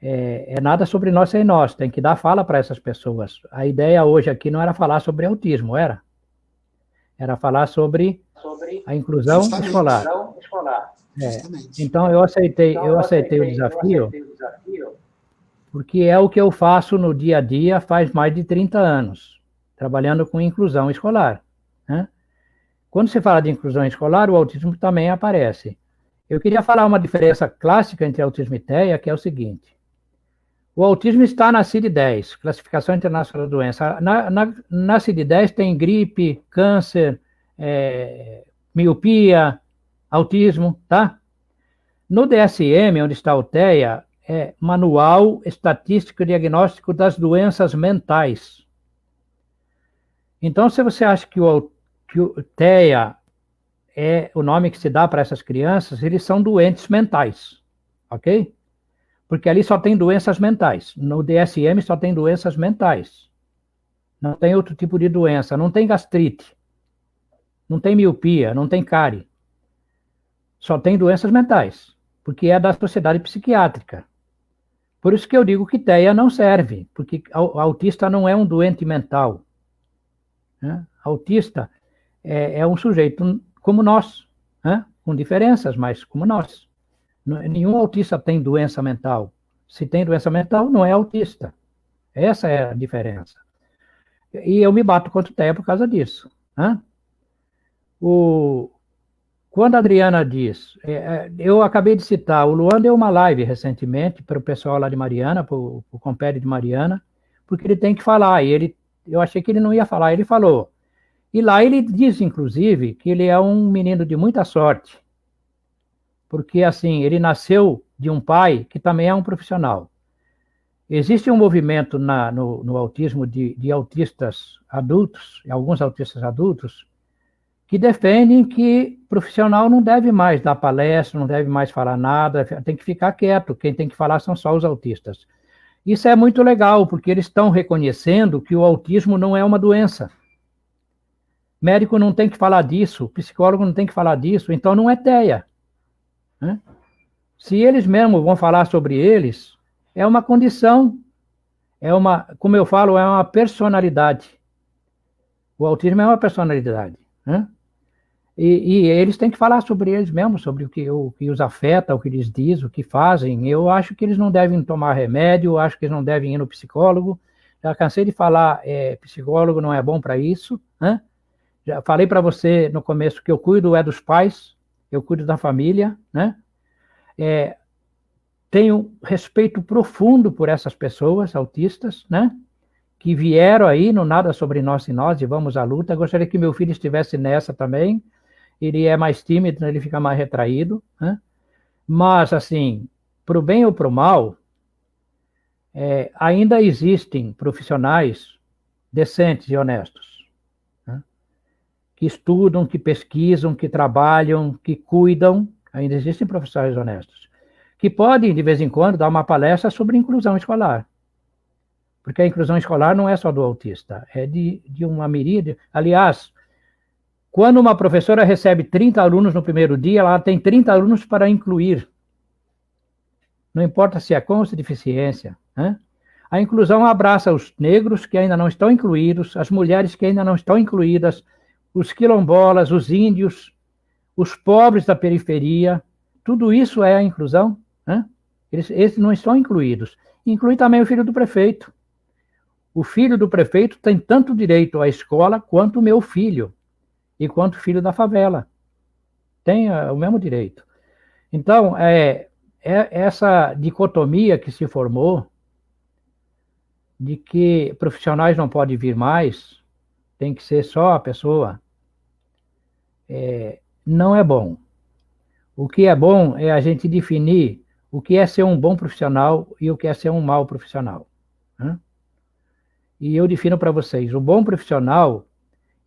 É nada sobre nós sem nós, tem que dar fala para essas pessoas. A ideia hoje aqui não era falar sobre autismo, era falar sobre a inclusão
Justamente.
escolar. É,
Justamente.
então eu aceitei o desafio, porque é o que eu faço no dia a dia faz mais de 30 anos, trabalhando com inclusão escolar, né? Quando se fala de inclusão escolar, o autismo também aparece. Eu queria falar uma diferença clássica entre autismo e TEA, que é o seguinte: o autismo está na CID-10, Classificação Internacional da Doença. Na CID-10 tem gripe, câncer, miopia, autismo, tá? No DSM, onde está o TEA, é Manual Estatístico e Diagnóstico das Doenças Mentais. Então, se você acha que o TEA é o nome que se dá para essas crianças, eles são doentes mentais, ok? Porque ali só tem doenças mentais. No DSM só tem doenças mentais. Não tem outro tipo de doença. Não tem gastrite. Não tem miopia. Não tem cárie. Só tem doenças mentais. Porque é da sociedade psiquiátrica. Por isso que eu digo que TEA não serve. Porque autista não é um doente mental. Né? Autista é um sujeito como nós. Né? Com diferenças, mas como nós. Nenhum autista tem doença mental. Se tem doença mental, não é autista. Essa é a diferença. E eu me bato contra o TEA por causa disso. Né? Quando a Adriana diz, eu acabei de citar, o Luan deu uma live recentemente para o pessoal lá de Mariana, para o compere de Mariana, porque ele tem que falar, e eu achei que ele não ia falar, ele falou. E lá ele diz, inclusive, que ele é um menino de muita sorte, porque, assim, ele nasceu de um pai que também é um profissional. Existe um movimento no autismo de autistas adultos, alguns autistas adultos, que defendem que profissional não deve mais dar palestra, não deve mais falar nada, tem que ficar quieto, quem tem que falar são só os autistas. Isso é muito legal, porque eles estão reconhecendo que o autismo não é uma doença. Médico não tem que falar disso, psicólogo não tem que falar disso, então não é TEA. Né? Se eles mesmos vão falar sobre eles, é uma condição, como eu falo, é uma personalidade. O autismo é uma personalidade. Né? E eles têm que falar sobre eles mesmos, sobre o que os afeta, o que eles dizem, o que fazem. Eu acho que eles não devem tomar remédio, eu acho que eles não devem ir no psicólogo. Já cansei de falar, psicólogo não é bom para isso. Né? Já falei para você no começo que eu cuido dos pais, eu cuido da família, né? Tenho respeito profundo por essas pessoas autistas, né? Que vieram aí no Nada Sobre Nós e Nós, e vamos à luta. Gostaria que meu filho estivesse nessa também. Ele é mais tímido, ele fica mais retraído, né? Mas, assim, para o bem ou para o mal, ainda existem profissionais decentes e honestos, né? Que estudam, que pesquisam, que trabalham, que cuidam. Ainda existem profissionais honestos, que podem, de vez em quando, dar uma palestra sobre inclusão escolar. Porque a inclusão escolar não é só do autista, é de uma miríade. Aliás, quando uma professora recebe 30 alunos no primeiro dia, ela tem 30 alunos para incluir. Não importa se é com ou se deficiência. Né? A inclusão abraça os negros que ainda não estão incluídos, as mulheres que ainda não estão incluídas, os quilombolas, os índios, os pobres da periferia. Tudo isso é a inclusão. Né? Eles não estão incluídos. Inclui também o filho do prefeito. O filho do prefeito tem tanto direito à escola quanto o meu filho, e quanto o filho da favela. Tem o mesmo direito. Então, essa dicotomia que se formou, de que profissionais não podem vir mais, tem que ser só a pessoa, não é bom. O que é bom é a gente definir o que é ser um bom profissional e o que é ser um mau profissional. Né? E eu defino para vocês, o bom profissional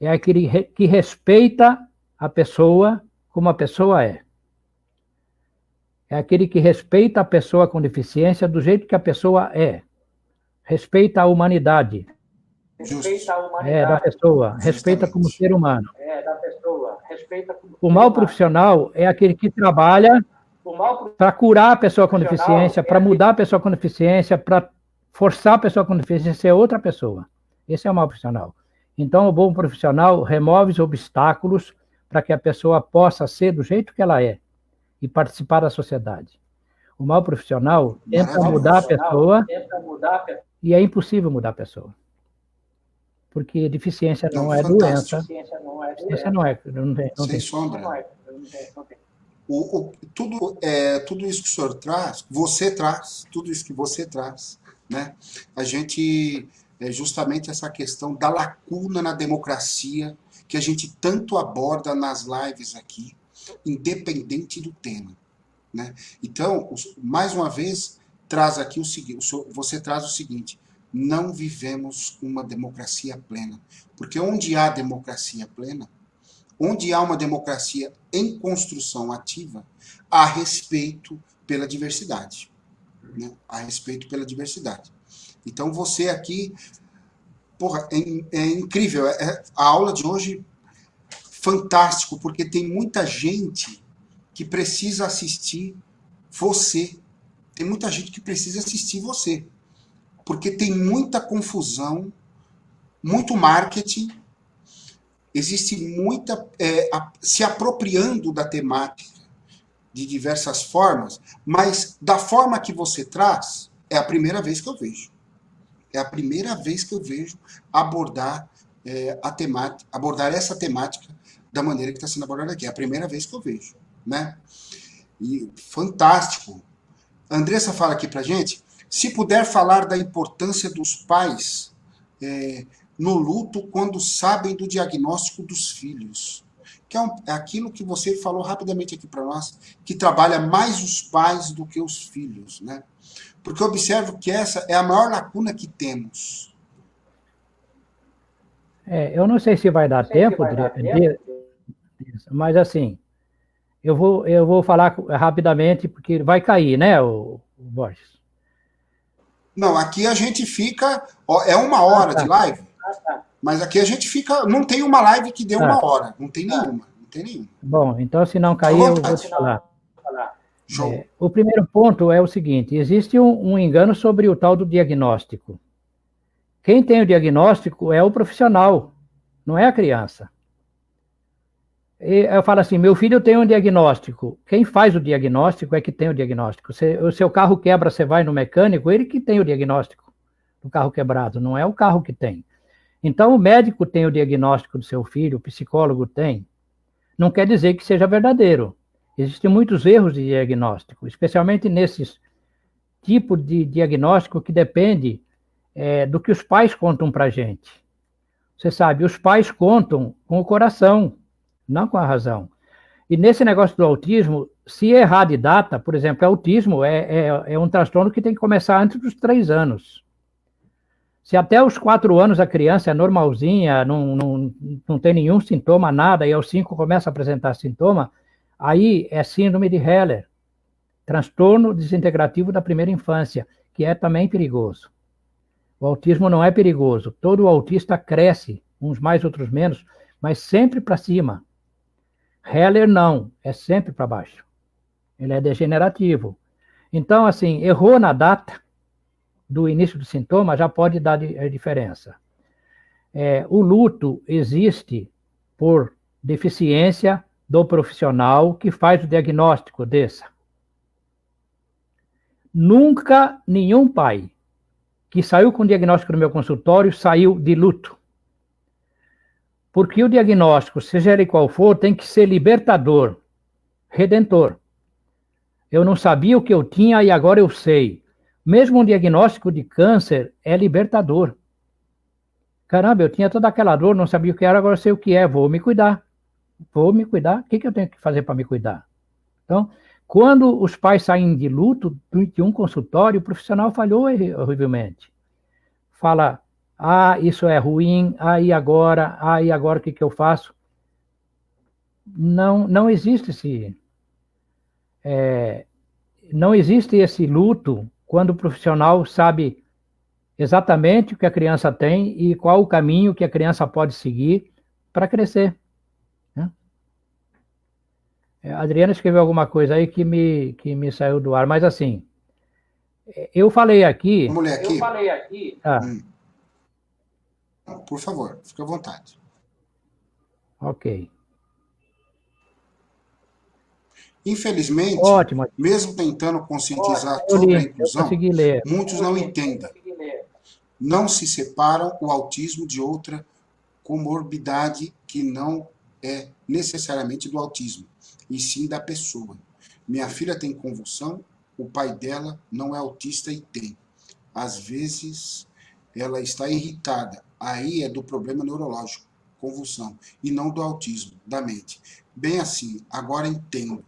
é aquele que respeita a pessoa como a pessoa é. É aquele que respeita a pessoa com deficiência do jeito que a pessoa é. Respeita a humanidade. Da pessoa. Respeita como ser humano. O mau profissional é aquele que trabalha para curar a pessoa com deficiência, para mudar a pessoa com deficiência, para forçar a pessoa com deficiência a ser outra pessoa. Esse é o mau profissional. Então, o bom profissional remove os obstáculos para que a pessoa possa ser do jeito que ela é e participar da sociedade. O mau profissional tenta mudar a pessoa e é impossível mudar a pessoa. Porque deficiência não é doença. Deficiência não é. Não
sem sombra. Tudo isso que o senhor traz, tudo isso que você traz, né? A gente, justamente essa questão da lacuna na democracia, que a gente tanto aborda nas lives aqui, independente do tema, né? Então, mais uma vez, traz aqui o seguinte, você traz o seguinte: não vivemos uma democracia plena, porque onde há democracia plena, onde há uma democracia em construção ativa, há respeito pela diversidade, né? Há respeito pela diversidade. Então você aqui, porra, é incrível, a aula de hoje, fantástico, porque tem muita gente que precisa assistir você, tem muita gente que precisa assistir você, porque tem muita confusão, muito marketing, existe muita se apropriando da temática de diversas formas, mas da forma que você traz, é a primeira vez que eu vejo. É a primeira vez que eu vejo abordar essa temática da maneira que está sendo abordada aqui. É a primeira vez que eu vejo, né? E fantástico. A Andressa fala aqui pra gente, se puder falar da importância dos pais no luto quando sabem do diagnóstico dos filhos. Que é aquilo que você falou rapidamente aqui para nós, que trabalha mais os pais do que os filhos, né? Porque eu observo que essa é a maior lacuna que temos.
Eu não sei se vai dar tempo, mas assim, eu vou falar rapidamente, porque vai cair, né, o Borges?
Não, aqui a gente fica, é 1 hora de live, mas aqui a gente fica, não tem uma live que dê 1 hora, não tem nenhuma.
Bom, então se não cair, eu vou te falar.
Show.
O primeiro ponto é o seguinte: existe um engano sobre o tal do diagnóstico. Quem tem o diagnóstico é o profissional, não é a criança. Eu falo assim, meu filho tem um diagnóstico. Quem faz o diagnóstico é que tem o diagnóstico. O seu carro quebra, você vai no mecânico, ele que tem o diagnóstico do carro quebrado, não é o carro que tem. Então, o médico tem o diagnóstico do seu filho, o psicólogo tem. Não quer dizer que seja verdadeiro. Existem muitos erros de diagnóstico, especialmente nesses tipos de diagnóstico que depende do que os pais contam para a gente. Você sabe, os pais contam com o coração, não com a razão. E nesse negócio do autismo, se errar de data, por exemplo, autismo é um transtorno que tem que começar antes dos 3 anos. Se até os 4 anos a criança é normalzinha, não tem nenhum sintoma, nada, e aos 5 começa a apresentar sintoma, aí é síndrome de Heller, transtorno desintegrativo da primeira infância, que é também perigoso. O autismo não é perigoso. Todo autista cresce, uns mais, outros menos, mas sempre para cima. Heller não, é sempre para baixo. Ele é degenerativo. Então, assim, errou na data do início do sintoma, já pode dar diferença. O luto existe por deficiência do profissional que faz o diagnóstico dessa. Nunca nenhum pai que saiu com o diagnóstico no meu consultório saiu de luto. Porque o diagnóstico, seja ele qual for, tem que ser libertador, redentor. Eu não sabia o que eu tinha e agora eu sei. Mesmo um diagnóstico de câncer é libertador. Caramba, eu tinha toda aquela dor, não sabia o que era, agora eu sei o que é, vou me cuidar. Vou me cuidar. O que eu tenho que fazer para me cuidar? Então, quando os pais saem de luto de um consultório, o profissional falhou horrivelmente. Fala, isso é ruim, e agora o que eu faço? Não existe não existe esse luto quando o profissional sabe exatamente o que a criança tem e qual o caminho que a criança pode seguir para crescer. Né? A Adriana escreveu alguma coisa aí que me saiu do ar, mas assim, eu falei aqui.
Vamos ler aqui?
Ah,
Por favor, fique à vontade.
ok.
Infelizmente,
Ótimo.
mesmo tentando conscientizar
Eu
sobre a
li, eu
inclusão,
consegui ler.
muitos não entendem. Não se separam o autismo de outra comorbidade que não é necessariamente do autismo, e sim da pessoa. Minha filha tem convulsão, o pai dela não é autista e tem. Às vezes, ela está irritada. Aí é do problema neurológico, convulsão, e não do autismo, da mente. Bem assim, agora entendo.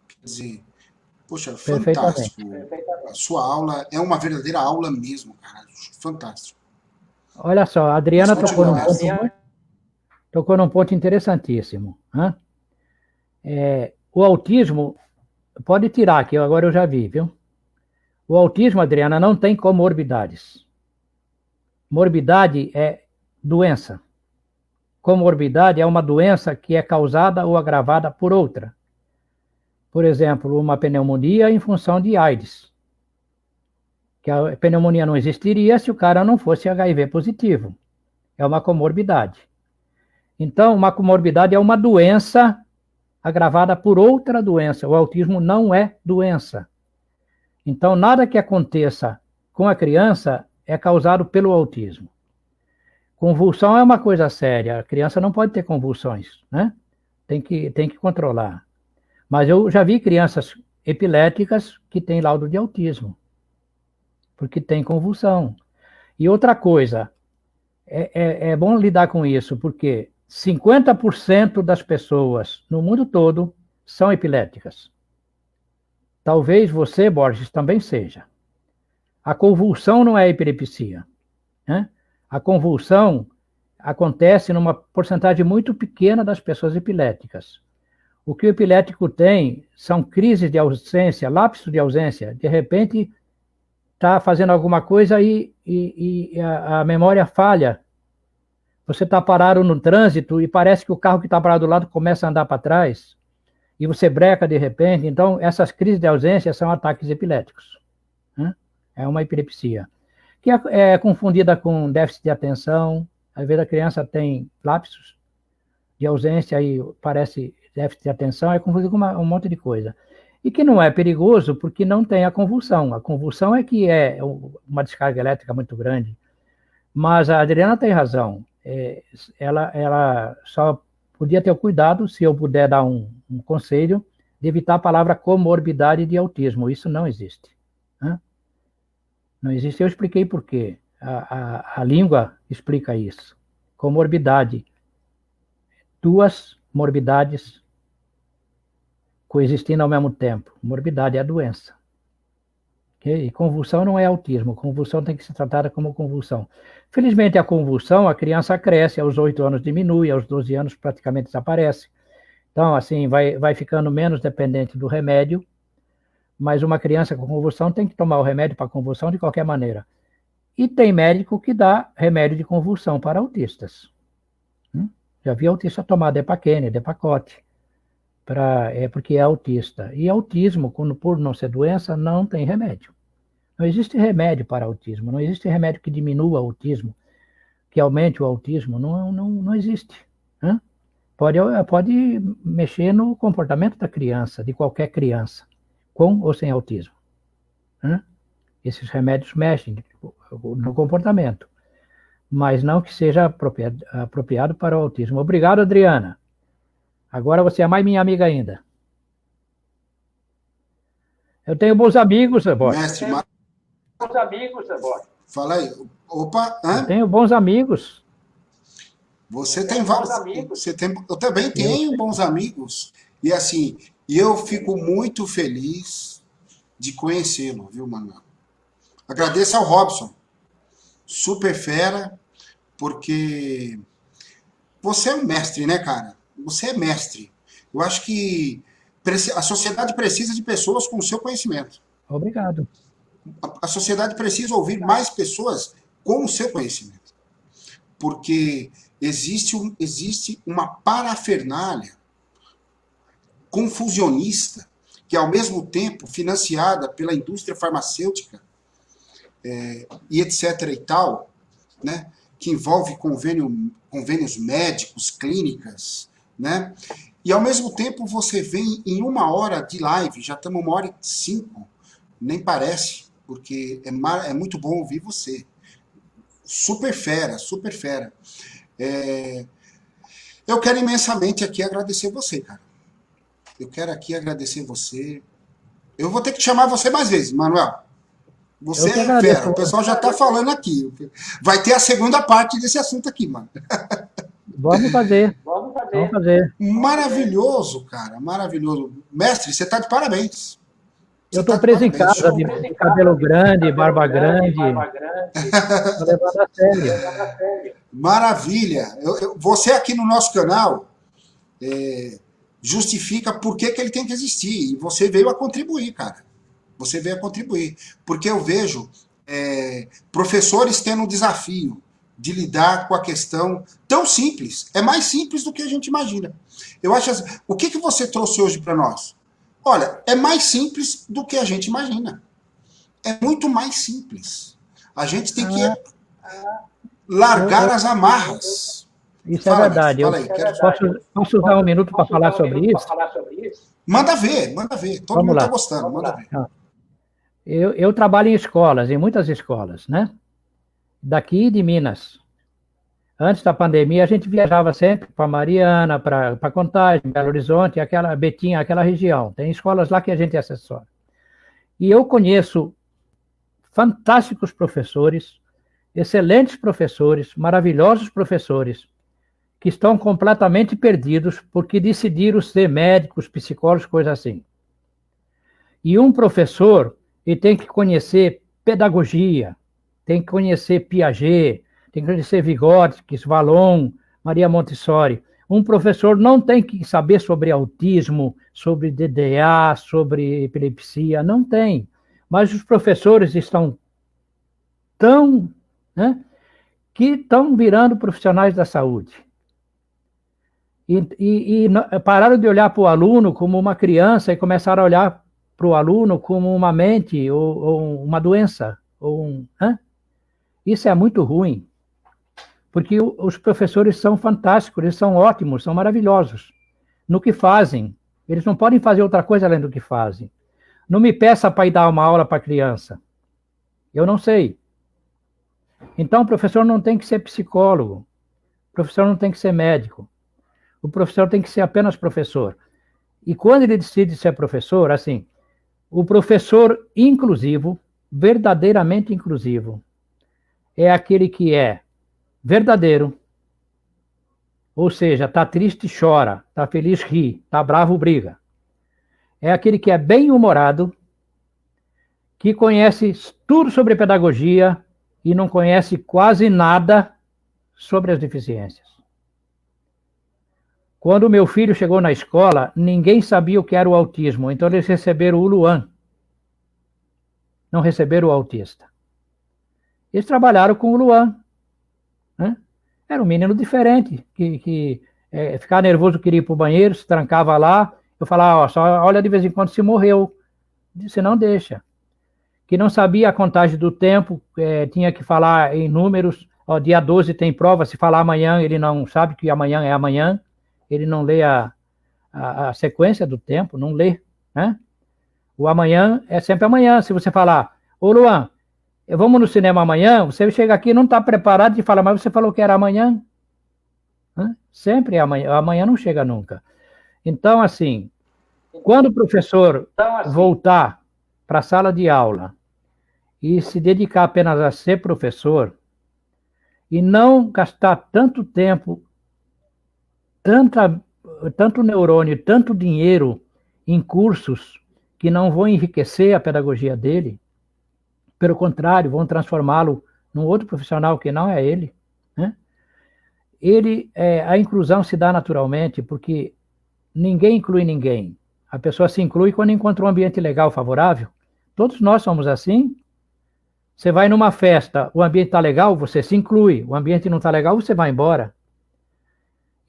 Quer dizer, poxa, fantástico.
Perfeitamente.
A sua aula é uma verdadeira aula mesmo, cara. Fantástico.
Olha só, a
Mas
Adriana
continua, mestre.
tocou num ponto interessantíssimo. Né? O autismo, pode tirar, que agora eu já vi, viu? O autismo, Adriana, não tem comorbidades. Morbidade é doença. Comorbidade é uma doença que é causada ou agravada por outra. Por exemplo, uma pneumonia em função de AIDS. Que a pneumonia não existiria se o cara não fosse HIV positivo. É uma comorbidade. Então, uma comorbidade é uma doença agravada por outra doença. O autismo não é doença. Então, nada que aconteça com a criança é causado pelo autismo. Convulsão é uma coisa séria. A criança não pode ter convulsões, né? Tem que controlar. Mas eu já vi crianças epiléticas que têm laudo de autismo, porque tem convulsão. E outra coisa, é bom lidar com isso, porque 50% das pessoas no mundo todo são epiléticas. Talvez você, Borges, também seja. A convulsão não é epilepsia, né? A convulsão acontece numa porcentagem muito pequena das pessoas epiléticas. O que o epilético tem são crises de ausência, lapso de ausência. De repente, está fazendo alguma coisa e a memória falha. Você está parado no trânsito e parece que o carro que está parado do lado começa a andar para trás e você breca de repente. Então, essas crises de ausência são ataques epiléticos, né? É uma epilepsia, que é confundida com déficit de atenção. Às vezes a criança tem lapsos de ausência e parece déficit de atenção, é confundido com um monte de coisa. E que não é perigoso porque não tem a convulsão. A convulsão é que é uma descarga elétrica muito grande. Mas a Adriana tem razão. Ela só podia ter o cuidado, se eu puder dar um conselho, de evitar a palavra comorbidade de autismo. Isso não existe, né? Não existe. Eu expliquei por quê. A língua explica isso. Comorbidade. Duas morbidades coexistindo ao mesmo tempo. Morbidade é a doença. Okay? E convulsão não é autismo. Convulsão tem que ser tratada como convulsão. Felizmente, a convulsão, a criança cresce, aos 8 anos diminui, aos 12 anos praticamente desaparece. Então, assim, vai ficando menos dependente do remédio, mas uma criança com convulsão tem que tomar o remédio para convulsão de qualquer maneira. E tem médico que dá remédio de convulsão para autistas. Já vi autista tomar Depaquene, Depakote, porque é autista. E autismo, por não ser doença, não tem remédio. Não existe remédio para autismo, não existe remédio que diminua o autismo, que aumente o autismo, não existe. Né? Pode mexer no comportamento da criança, de qualquer criança, com ou sem autismo. Né? Esses remédios mexem no comportamento, mas não que seja apropriado para o autismo. Obrigado, Adriana. Agora você é mais minha amiga ainda. Eu tenho bons amigos, Borges.
Mestre, fala aí. Opa, hã?
Eu tenho bons amigos.
Você tem vários amigos. Eu também tenho bons amigos. E assim, eu fico muito feliz de conhecê-lo, viu, Manuel? Agradeço ao Robson. Super fera, porque você é um mestre, né, cara? Você é mestre. Eu acho que a sociedade precisa de pessoas com o seu conhecimento.
Obrigado.
A sociedade precisa ouvir mais pessoas com o seu conhecimento. Porque existe uma parafernália confusionista, que é ao mesmo tempo financiada pela indústria farmacêutica, e etc. e tal, né, que envolve convênios médicos, clínicas, né, e ao mesmo tempo você vem em 1 hora de live, já estamos 1h05, nem parece, porque é muito bom ouvir você. Super fera, super fera. Eu quero imensamente aqui agradecer você, cara. Eu quero aqui agradecer você. Eu vou ter que chamar você mais vezes, Manuel. Você é fera. O pessoal já está falando aqui. Vai ter a segunda parte desse assunto aqui, mano.
Vamos fazer. Vamos fazer.
Maravilhoso, cara. Maravilhoso. Mestre, você está de parabéns.
Eu estou preso em casa, de cabelo grande, barba grande. Estou levando a sério.
Maravilha. Você aqui no nosso canal justifica por que ele tem que existir. E você veio a contribuir, cara. Você veio a contribuir. Porque eu vejo professores tendo um desafio de lidar com a questão tão simples. É mais simples do que a gente imagina. Eu acho assim, o que você trouxe hoje para nós? Olha, é mais simples do que a gente imagina. É muito mais simples. A gente tem que largar as amarras.
Isso é verdade. Posso usar 1 minuto para falar sobre isso?
Manda ver, manda ver. Todo mundo está gostando, manda ver.
Eu trabalho em escolas, em muitas escolas, né? Daqui de Minas. Antes da pandemia, a gente viajava sempre para Mariana, para Contagem, Belo Horizonte, Betim, aquela região. Tem escolas lá que a gente assessora. E eu conheço fantásticos professores, excelentes professores, maravilhosos professores, que estão completamente perdidos porque decidiram ser médicos, psicólogos, coisa assim. E um professor, ele tem que conhecer pedagogia, tem que conhecer Piaget, tem que conhecer Vygotsky, Valon, Maria Montessori. Um professor não tem que saber sobre autismo, sobre DDA, sobre epilepsia, não tem. Mas os professores estão tão, né, que estão virando profissionais da saúde. E pararam de olhar para o aluno como uma criança e começaram a olhar para o aluno como uma mente ou uma doença. Isso é muito ruim. Porque os professores são fantásticos, eles são ótimos, são maravilhosos no que fazem. Eles não podem fazer outra coisa além do que fazem. Não me peça para ir dar uma aula para a criança. Eu não sei. Então, o professor não tem que ser psicólogo. O professor não tem que ser médico. O professor tem que ser apenas professor. E quando ele decide ser professor, assim, o professor inclusivo, verdadeiramente inclusivo, é aquele que é verdadeiro, ou seja, está triste, chora, está feliz, ri, está bravo, briga. É aquele que é bem-humorado, que conhece tudo sobre pedagogia e não conhece quase nada sobre as deficiências. Quando o meu filho chegou na escola, ninguém sabia o que era o autismo, então eles receberam o Luan. Não receberam o autista. Eles trabalharam com o Luan. Né? Era um menino diferente, que ficava nervoso, queria ir para o banheiro, se trancava lá. Eu falava, só olha de vez em quando se morreu. Disse, não deixa. Que não sabia a contagem do tempo, tinha que falar em números. Dia 12 tem prova, se falar amanhã, ele não sabe que amanhã é amanhã. Ele não lê a sequência do tempo, não lê. Né? O amanhã é sempre amanhã. Se você falar, ô Luan, vamos no cinema amanhã, você chega aqui e não está preparado de falar, mas você falou que era amanhã. Sempre é amanhã. Amanhã não chega nunca. Então, assim, quando o professor voltar para a sala de aula e se dedicar apenas a ser professor e não gastar tanto tempo, tanto neurônio, tanto dinheiro em cursos que não vão enriquecer a pedagogia dele, pelo contrário, vão transformá-lo num outro profissional que não é ele. Né? A inclusão se dá naturalmente porque ninguém inclui ninguém. A pessoa se inclui quando encontra um ambiente legal, favorável. Todos nós somos assim. Você vai numa festa, o ambiente está legal, você se inclui. O ambiente não está legal, você vai embora.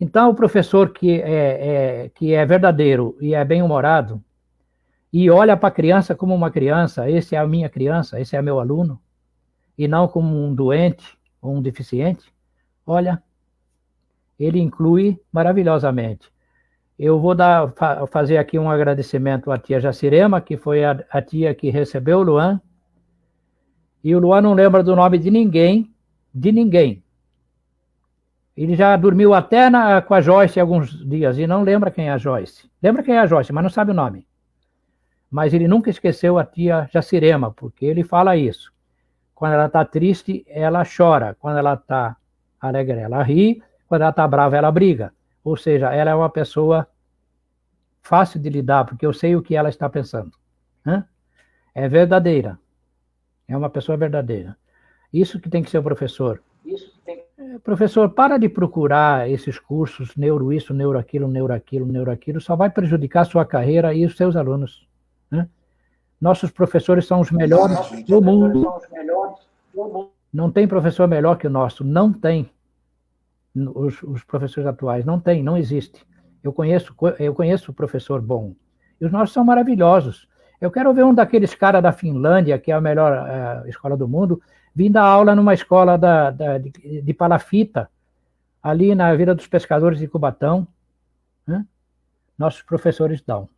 Então, o professor que é verdadeiro e é bem-humorado, e olha para a criança como uma criança, esse é a minha criança, esse é meu aluno, e não como um doente ou um deficiente, olha, ele inclui maravilhosamente. Eu vou fazer aqui um agradecimento à tia Jacirema, que foi a tia que recebeu o Luan, e o Luan não lembra do nome de ninguém, de ninguém. Ele já dormiu até com a Joyce alguns dias e não lembra quem é a Joyce. Lembra quem é a Joyce, mas não sabe o nome. Mas ele nunca esqueceu a tia Jacirema, porque ele fala isso. Quando ela está triste, ela chora. Quando ela está alegre, ela ri. Quando ela está brava, ela briga. Ou seja, ela é uma pessoa fácil de lidar, porque eu sei o que ela está pensando. Né? É verdadeira. É uma pessoa verdadeira. Isso que tem que ser o professor. Professor, para de procurar esses cursos, neuro isso, neuro aquilo, neuro aquilo, neuro aquilo, só vai prejudicar a sua carreira e os seus alunos. Né? Nossos professores são os melhores do mundo. Não tem professor melhor que o nosso, não tem. Os professores atuais, não tem, não existe. Eu conheço professor bom. E os nossos são maravilhosos. Eu quero ver um daqueles caras da Finlândia, que é a melhor escola do mundo, vir dar aula numa escola de palafita, ali na Vila dos Pescadores de Cubatão. Né? Nossos professores dão.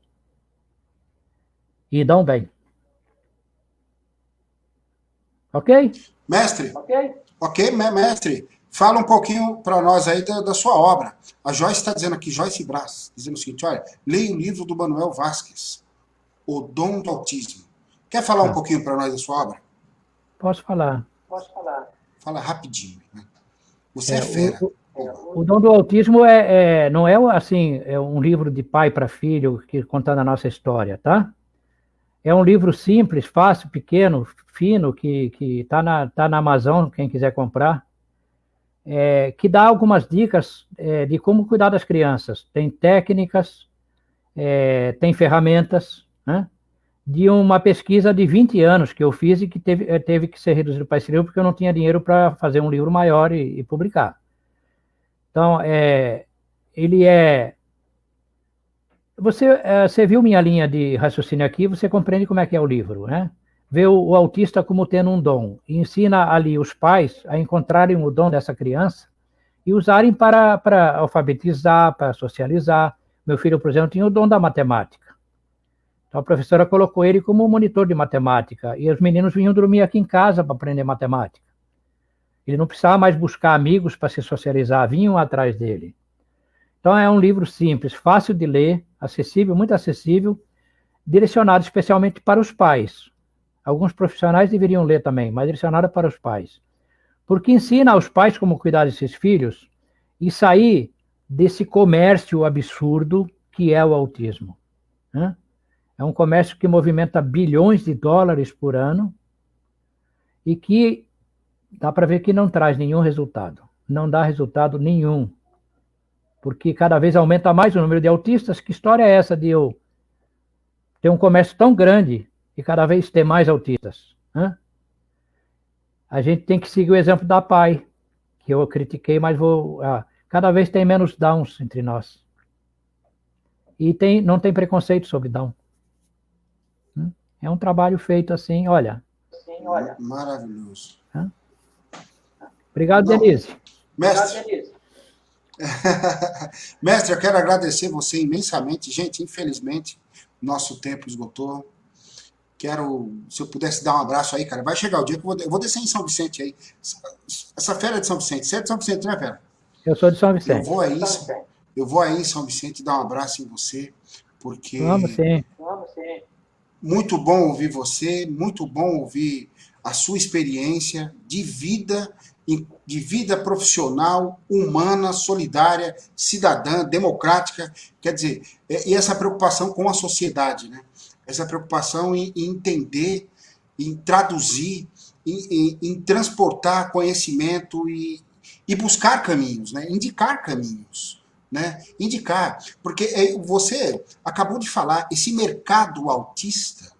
E dão bem. Ok?
Mestre? Ok, mestre. Fala um pouquinho para nós aí da sua obra. A Joyce está dizendo aqui, Joyce Brás, dizendo o seguinte, olha, leia o livro do Manuel Vasquez, O Dom do Autismo. Quer falar um pouquinho para nós da sua obra?
Posso falar.
Fala rapidinho. Né? Você é fera.
O Dom do Autismo não é assim, é um livro de pai para filho contando a nossa história, tá? É um livro simples, fácil, pequeno, fino, que tá na Amazon, quem quiser comprar, que dá algumas dicas de como cuidar das crianças. Tem técnicas, tem ferramentas, né? De uma pesquisa de 20 anos que eu fiz e que teve que ser reduzido para esse livro porque eu não tinha dinheiro para fazer um livro maior e publicar. Então, ele é... Você viu minha linha de raciocínio aqui, você compreende como é que é o livro, né? Vê o autista como tendo um dom e ensina ali os pais a encontrarem o dom dessa criança e usarem para alfabetizar, para socializar. Meu filho, por exemplo, tinha o dom da matemática. Então a professora colocou ele como monitor de matemática e os meninos vinham dormir aqui em casa para aprender matemática. Ele não precisava mais buscar amigos para se socializar, vinham atrás dele. Então é um livro simples, fácil de ler, acessível, muito acessível, direcionado especialmente para os pais. Alguns profissionais deveriam ler também, mas direcionado para os pais. Porque ensina aos pais como cuidar desses filhos e sair desse comércio absurdo que é o autismo. Né? É um comércio que movimenta bilhões de dólares por ano e que dá para ver que não traz nenhum resultado. Não dá resultado nenhum. Porque cada vez aumenta mais o número de autistas. Que história é essa de eu ter um comércio tão grande e cada vez ter mais autistas? Né? A gente tem que seguir o exemplo da PAI, que eu critiquei, mas cada vez tem menos Downs entre nós. E não tem preconceito sobre Down. É um trabalho feito assim, olha.
Maravilhoso.
Obrigado, Denise.
Mestre. Mestre, eu quero agradecer você imensamente. Gente, infelizmente, nosso tempo esgotou. Se eu pudesse dar um abraço aí, cara, vai chegar o dia que eu vou descer em São Vicente aí. Essa fera é de São Vicente. Você é de São Vicente, né, Vera?
Eu sou de São Vicente.
Eu vou aí em São Vicente dar um abraço em você, porque...
Vamos sim.
Muito bom ouvir você, muito bom ouvir a sua experiência de vida profissional, humana, solidária, cidadã, democrática, quer dizer, e essa preocupação com a sociedade, né? Essa preocupação em entender, em traduzir, em transportar conhecimento e buscar caminhos, né? Indicar caminhos. Né? Indicar, porque você acabou de falar, esse mercado autista,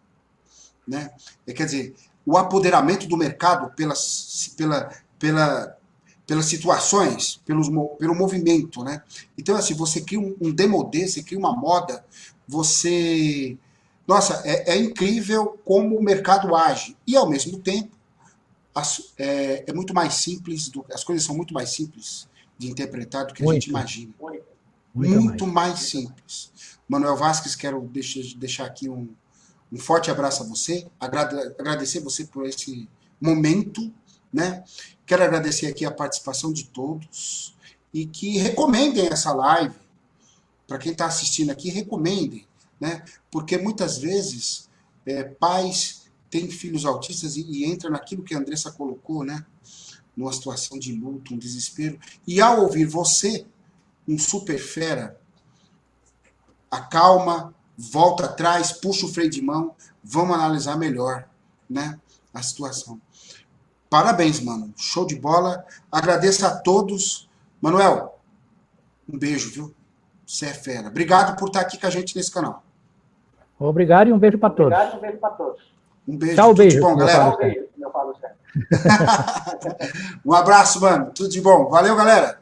né? Quer dizer, o apoderamento do mercado pela pelas situações, pelo movimento, né? Então, assim, você cria um demodê, você cria uma moda, você... Nossa, é incrível como o mercado age. E, ao mesmo tempo, é muito mais simples, as coisas são muito mais simples de interpretar do que a gente imagina. Muito mais simples. Manuel Vasquez, quero deixar aqui um forte abraço a você, agradecer você por esse momento, né? Quero agradecer aqui a participação de todos e que recomendem essa live. Para quem está assistindo aqui, recomendem, né? Porque muitas vezes pais têm filhos autistas e entra naquilo que a Andressa colocou, né? Numa situação de luto, um desespero. E ao ouvir você, um super fera, acalma, volta atrás, puxa o freio de mão, vamos analisar melhor, né, a situação. Parabéns, mano. Show de bola. Agradeço a todos. Manuel, um beijo, viu? Você é fera. Obrigado por estar aqui com a gente nesse canal.
Obrigado e um beijo para todos.
Um beijo.
Tchau,
tudo
beijo,
de bom, galera. Um abraço, mano. Tudo de bom. Valeu, galera.